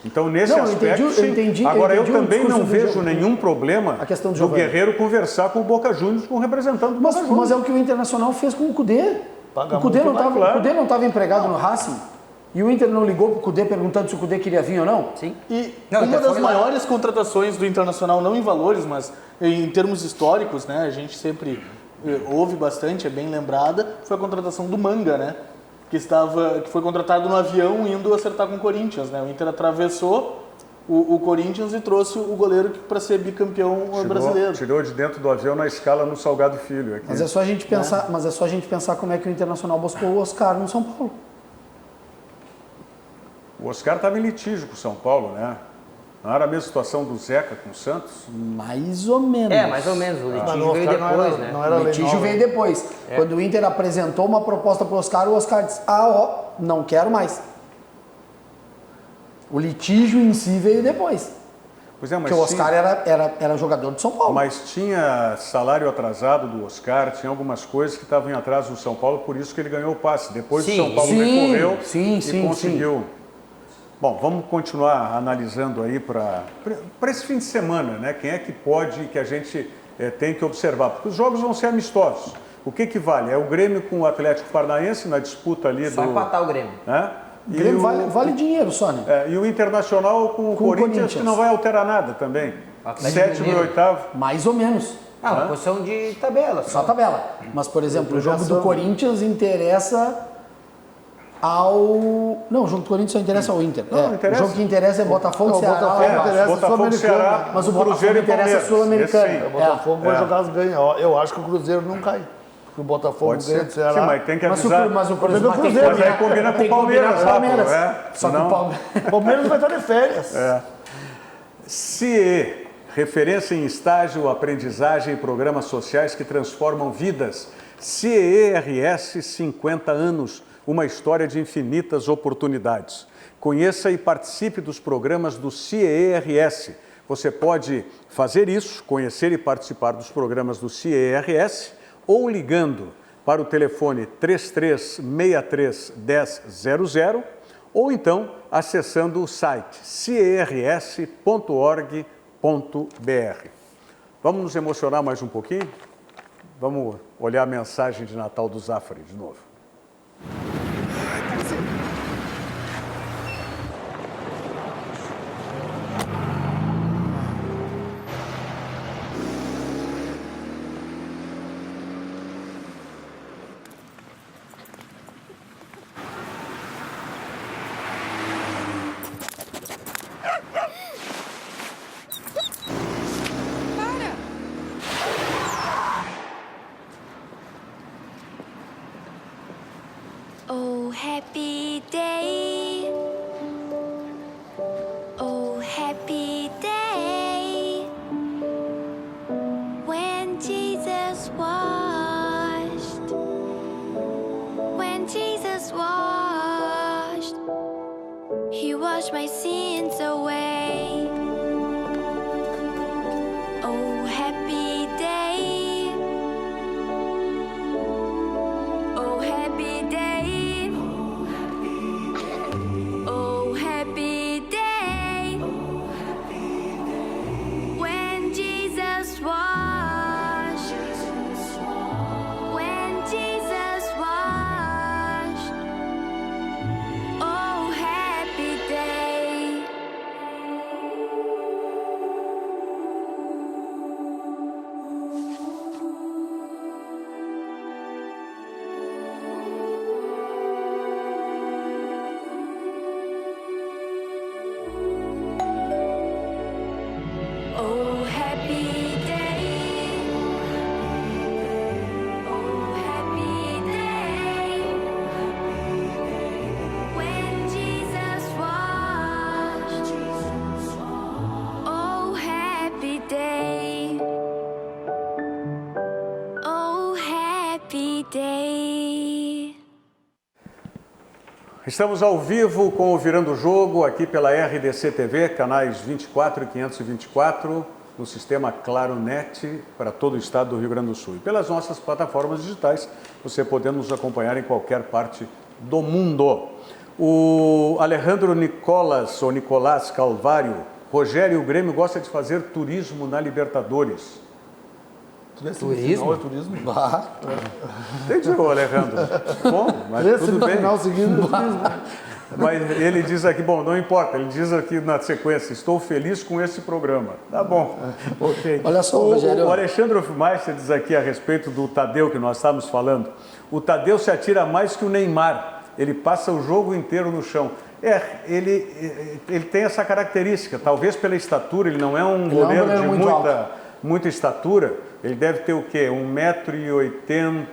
Speaker 3: Então, nesse
Speaker 4: Não, eu
Speaker 3: aspecto,
Speaker 4: entendi-
Speaker 3: sim.
Speaker 4: eu entendi-
Speaker 3: Agora,
Speaker 4: eu
Speaker 3: eu
Speaker 4: entendi o
Speaker 3: também
Speaker 4: discurso
Speaker 3: não
Speaker 4: do
Speaker 3: vejo
Speaker 4: Giovanni.
Speaker 3: nenhum problema
Speaker 4: A questão do
Speaker 3: do
Speaker 4: Giovanni.
Speaker 3: Guerreiro conversar com o Boca Juniors, com o representante do Boca Juniors.
Speaker 4: Mas é o que o Internacional fez com o Cudê.
Speaker 6: Paga
Speaker 4: O Cudê
Speaker 6: muito
Speaker 4: não
Speaker 6: mais,
Speaker 4: tava,
Speaker 3: claro.
Speaker 4: o Cudê não estava empregado no Racing? E o Inter não ligou pro Cudê perguntando se o Cudê queria vir ou não?
Speaker 5: Sim.
Speaker 7: E
Speaker 5: Não,
Speaker 7: uma
Speaker 5: então
Speaker 7: das
Speaker 5: foi lá.
Speaker 7: maiores contratações do Internacional, não em valores, mas em termos históricos, né? A gente sempre ouve bastante, é bem lembrada, foi a contratação do Manga, né? Que foi contratado no avião indo acertar com o Corinthians, né? O Inter atravessou o Corinthians e trouxe o goleiro para ser bicampeão brasileiro.
Speaker 3: Tirou de dentro do avião na escala no Salgado Filho. Aqui.
Speaker 4: Mas é só a gente pensar, como é que o Internacional buscou o Oscar no São Paulo.
Speaker 3: O Oscar estava em litígio com o São Paulo, né? Não era a mesma situação do Zeca com o Santos?
Speaker 4: Mais ou menos.
Speaker 5: É, mais ou menos, o litígio
Speaker 6: no
Speaker 5: veio
Speaker 6: Oscar não
Speaker 5: depois,
Speaker 6: era-
Speaker 5: né?
Speaker 6: não era
Speaker 4: O
Speaker 6: lei
Speaker 4: litígio
Speaker 6: nova.
Speaker 4: veio depois. Quando o Inter apresentou uma proposta pro Oscar, o Oscar disse, não quero mais. O litígio em si veio depois.
Speaker 3: Pois é, mas
Speaker 4: Porque o Oscar era jogador de São Paulo.
Speaker 3: Mas tinha salário atrasado do Oscar, tinha algumas coisas que estavam em atraso do São Paulo, por isso que ele ganhou o passe. Depois o
Speaker 5: Sim,
Speaker 3: São Paulo
Speaker 4: sim,
Speaker 3: recorreu
Speaker 4: sim,
Speaker 3: e
Speaker 4: sim,
Speaker 3: conseguiu. Bom, vamos continuar analisando aí para esse fim de semana, né? Quem é que pode, que a gente tem que observar? Porque os jogos vão ser amistosos. O que vale? É o Grêmio com o Atlético Paranaense na disputa ali
Speaker 5: Só
Speaker 3: do...
Speaker 5: empatar o Grêmio.
Speaker 3: Né?
Speaker 4: O Grêmio vale dinheiro só, né?
Speaker 3: E o Internacional com o
Speaker 4: Com o
Speaker 3: Corinthians,
Speaker 4: Corinthians.
Speaker 3: que não vai alterar nada também.
Speaker 5: Atlético
Speaker 3: Sétimo e
Speaker 5: Mineiro.
Speaker 3: oitavo.
Speaker 4: Mais ou menos.
Speaker 5: Ah, uma posição de tabela.
Speaker 4: Só a tabela. Mas, por exemplo, o jogo do Corinthians interessa ao... Não, o jogo do Corinthians só interessa ao Inter.
Speaker 3: Não interessa.
Speaker 4: O jogo que interessa é Botafogo e
Speaker 6: Não,
Speaker 4: Ceará.
Speaker 6: Botafogo
Speaker 4: lá embaixo.
Speaker 6: interessa
Speaker 3: Botafogo,
Speaker 6: Sul-Americana.
Speaker 3: Ceará,
Speaker 4: Mas o
Speaker 3: Cruzeiro
Speaker 4: Botafogo
Speaker 3: e
Speaker 4: interessa
Speaker 3: Palmeiras.
Speaker 4: Sul-Americana.
Speaker 3: Esse sim.
Speaker 6: O Botafogo vai jogar as ganhas. Eu acho que o Cruzeiro não cai. Porque o Botafogo
Speaker 3: Pode
Speaker 6: ganha
Speaker 3: ser.
Speaker 6: do Ceará.
Speaker 3: Sim, mas tem que
Speaker 4: Mas
Speaker 3: avisar.
Speaker 4: o
Speaker 6: Problema do
Speaker 4: tem que
Speaker 6: Cruzeiro,
Speaker 3: mas aí combina com
Speaker 4: tem
Speaker 3: o
Speaker 4: que combinar
Speaker 3: Palmeiras,
Speaker 4: com o Palmeiras. Só que
Speaker 3: Senão-
Speaker 4: o Palmeiras...
Speaker 6: O Palmeiras vai estar de férias.
Speaker 3: CIE, referência em estágio, aprendizagem e programas sociais que transformam vidas. CIE-RS, 50 anos, uma história de infinitas oportunidades. Conheça e participe dos programas do CIE-RS. Você pode fazer isso, conhecer e participar dos programas do CIE-RS, ou ligando para o telefone 3363-1000, ou então acessando o site ciers.org.br. Vamos nos emocionar mais um pouquinho? Vamos olhar a mensagem de Natal do Zafari de novo.
Speaker 8: Oh, happy day. Oh, happy day. When Jesus washed. When Jesus washed. He washed my sins away. Oh, happy day. Oh, happy day. Oh, happy day. When Jesus washed. When Jesus washed. Oh, happy day.
Speaker 3: Estamos ao vivo com o Virando o Jogo, aqui pela RDC TV, canais 24 e 524, no sistema Claro Net, para todo o estado do Rio Grande do Sul. E pelas nossas plataformas digitais, você podendo nos acompanhar em qualquer parte do mundo. O Alejandro Nicolás Calvário, Rogério, o Grêmio gosta de fazer turismo na Libertadores.
Speaker 5: Turismo?
Speaker 6: Não, é turismo.
Speaker 3: Entendi, Alejandro. Bom, mas tudo bem.
Speaker 6: Final seguindo, turismo.
Speaker 3: Mas ele diz aqui, bom, não importa, ele diz aqui na sequência, estou feliz com esse programa. Tá bom, ok.
Speaker 4: Olha só, Rogério.
Speaker 3: O Alexandre Hofmeister diz aqui a respeito do Tadeu, que nós estávamos falando. O Tadeu se atira mais que o Neymar, ele passa o jogo inteiro no chão. Ele tem essa característica, talvez pela estatura, ele não é um goleiro de muita estatura, ele deve ter o quê? 1,82 m,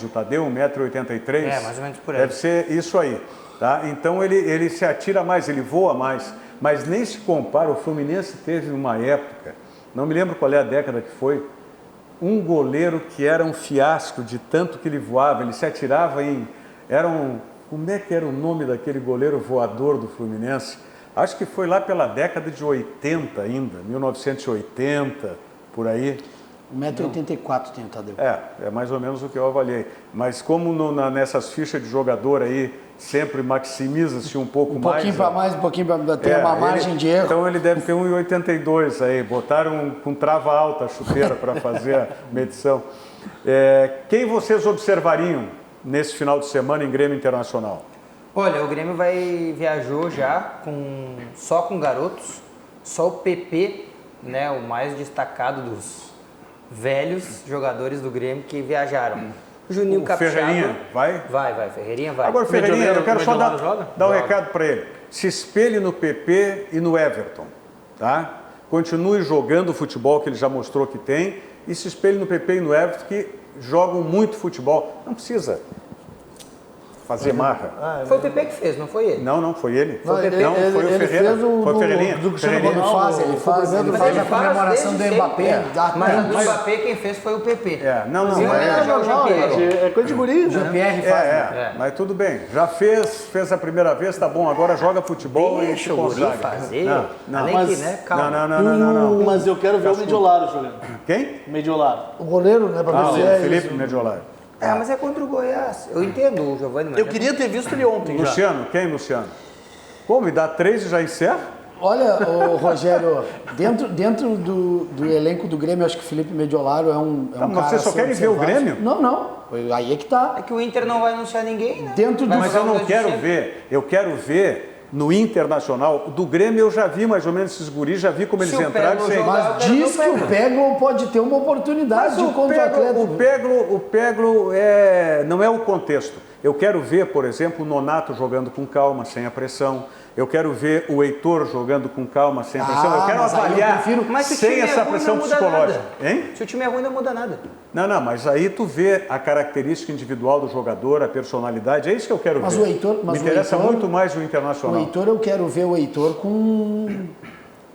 Speaker 3: o Tadeu, 1,83 m.
Speaker 5: Mais ou menos por aí.
Speaker 3: Deve ser isso aí. Tá? Então ele se atira mais, ele voa mais, mas nem se compara. O Fluminense teve uma época, não me lembro qual é a década que foi, um goleiro que era um fiasco de tanto que ele voava, ele se atirava como é que era o nome daquele goleiro voador do Fluminense? Acho que foi lá pela década de 80 ainda, 1980, por aí.
Speaker 4: 1,84 m tem o Tadeu.
Speaker 3: É mais ou menos o que eu avaliei. Mas como nessas fichas de jogador aí, sempre maximiza-se um pouco mais...
Speaker 4: Um pouquinho para mais, um pouquinho para ter uma margem de erro.
Speaker 3: Então ele deve ter 1,82 aí. Botaram com trava alta a chuteira para fazer a medição. Quem vocês observariam nesse final de semana em Grêmio Internacional?
Speaker 5: Olha, o Grêmio viajou já só com garotos, só o PP, né, o mais destacado dos velhos jogadores do Grêmio que viajaram. O Juninho Capixaba.
Speaker 3: Ferreirinha, vai?
Speaker 5: Vai, Ferreirinha vai.
Speaker 3: Agora, Ferreirinha, eu quero só dar um recado para ele. Se espelhe no PP e no Everton, tá? Continue jogando o futebol que ele já mostrou que tem e se espelhe no PP e no Everton, que jogam muito futebol. Não precisa fazer marra.
Speaker 5: Foi o PP que fez, não foi ele?
Speaker 3: Não, foi ele.
Speaker 6: Não,
Speaker 3: Foi o
Speaker 6: ele
Speaker 3: Ferreira.
Speaker 6: fez o
Speaker 3: Foi o Ferreirinha.
Speaker 6: do Cristiano
Speaker 3: Ferreirinha.
Speaker 6: Ronaldo.
Speaker 4: Ele faz a comemoração do
Speaker 5: desde
Speaker 4: Mbappé.
Speaker 5: sempre. Mas o Mbappé quem fez foi o PP.
Speaker 3: Não,
Speaker 5: E o Jean-Pierre.
Speaker 6: É coisa de guri,
Speaker 4: O
Speaker 6: né?
Speaker 4: GPR faz.
Speaker 3: Mas tudo bem. Já fez a primeira vez, tá bom. Agora joga futebol e se
Speaker 5: Deixa o guri
Speaker 3: consagra.
Speaker 5: fazer.
Speaker 3: Não.
Speaker 5: Além que, né? Calma.
Speaker 3: Não.
Speaker 6: Mas eu quero ver o Mediolaro jogando.
Speaker 3: Quem?
Speaker 6: O Mediolaro. O goleiro, né? Pra ver se
Speaker 3: O
Speaker 6: é
Speaker 3: Felipe
Speaker 6: isso.
Speaker 3: Mediolaro.
Speaker 5: Mas é contra o Goiás. Eu entendo o Giovanni, mas
Speaker 6: Eu queria ter visto ele ontem já.
Speaker 3: Luciano, quem, Luciano? Pô, me dá 3 e já encerra?
Speaker 4: Olha, Rogério, dentro do elenco do Grêmio, acho que o Felipe Mediolaro é um cara...
Speaker 3: Vocês só querem ver o Grêmio?
Speaker 4: Não. Aí é que tá.
Speaker 5: é que o Inter não vai anunciar ninguém, né?
Speaker 3: Mas eu não quero ver. Eu quero ver no Internacional. Do Grêmio eu já vi mais ou menos esses guris, já vi como eles entraram.
Speaker 4: Mas diz que o Peglo pode ter uma oportunidade de contra o Atlético.
Speaker 3: O Peglo não é o contexto. Eu quero ver, por exemplo, o Nonato jogando com calma, sem a pressão. Eu quero ver o Heitor jogando com calma, sem a pressão. Eu quero avaliar sem essa pressão psicológica. Hein?
Speaker 5: Se o time é ruim, não muda nada.
Speaker 3: Não, mas aí tu vê a característica individual do jogador, a personalidade, é isso que eu quero ver. Me interessa muito mais o Internacional.
Speaker 4: O Heitor, eu quero ver o Heitor com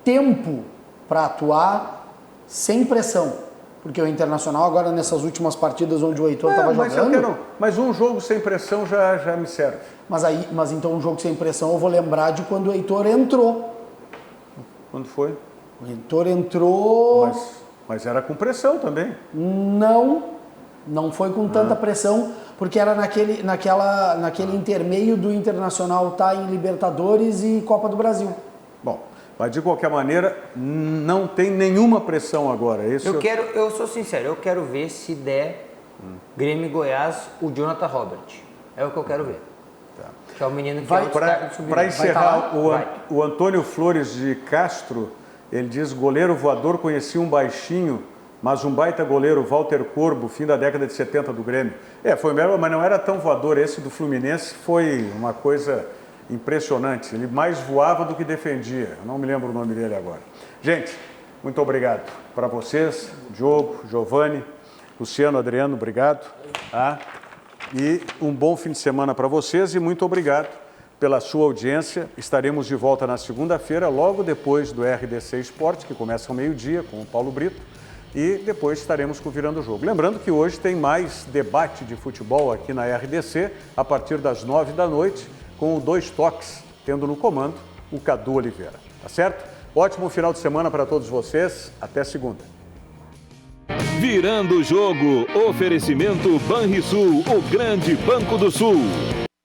Speaker 4: tempo para atuar sem pressão. Porque o Internacional agora nessas últimas partidas onde o Heitor estava jogando...
Speaker 3: Mas um jogo sem pressão já me serve.
Speaker 4: Mas então um jogo sem pressão eu vou lembrar de quando o Heitor entrou.
Speaker 3: Quando foi?
Speaker 4: O Heitor entrou...
Speaker 3: Mas era com pressão também.
Speaker 4: Não foi com tanta pressão, porque era naquele intermeio do Internacional estar em Libertadores e Copa do Brasil.
Speaker 3: Bom, mas de qualquer maneira, não tem nenhuma pressão agora.
Speaker 5: Eu sou sincero, eu quero ver se der Grêmio e Goiás, o Jonathan Robert. É o que eu quero ver.
Speaker 3: Tá.
Speaker 5: Que é o menino que vai
Speaker 3: para encerrar, o Antônio Flores de Castro, ele diz, goleiro voador, conheci um baixinho, mas um baita goleiro, Walter Corbo, fim da década de 70 do Grêmio. Foi mesmo, mas não era tão voador. Esse do Fluminense foi uma coisa impressionante. Ele mais voava do que defendia. Eu não me lembro o nome dele agora. Gente, muito obrigado para vocês, Diogo, Giovanni, Luciano, Adriano, obrigado. E um bom fim de semana para vocês e muito obrigado pela sua audiência. Estaremos de volta na segunda-feira, logo depois do RDC Esporte, que começa ao meio-dia com o Paulo Brito. E depois estaremos com o Virando o Jogo. Lembrando que hoje tem mais debate de futebol aqui na RDC, a partir das 9 da noite, com o Dois Toques, tendo no comando o Cadu Oliveira. Tá certo? Ótimo final de semana para todos vocês. Até segunda.
Speaker 1: Virando o jogo, oferecimento Banrisul, o grande Banco do Sul.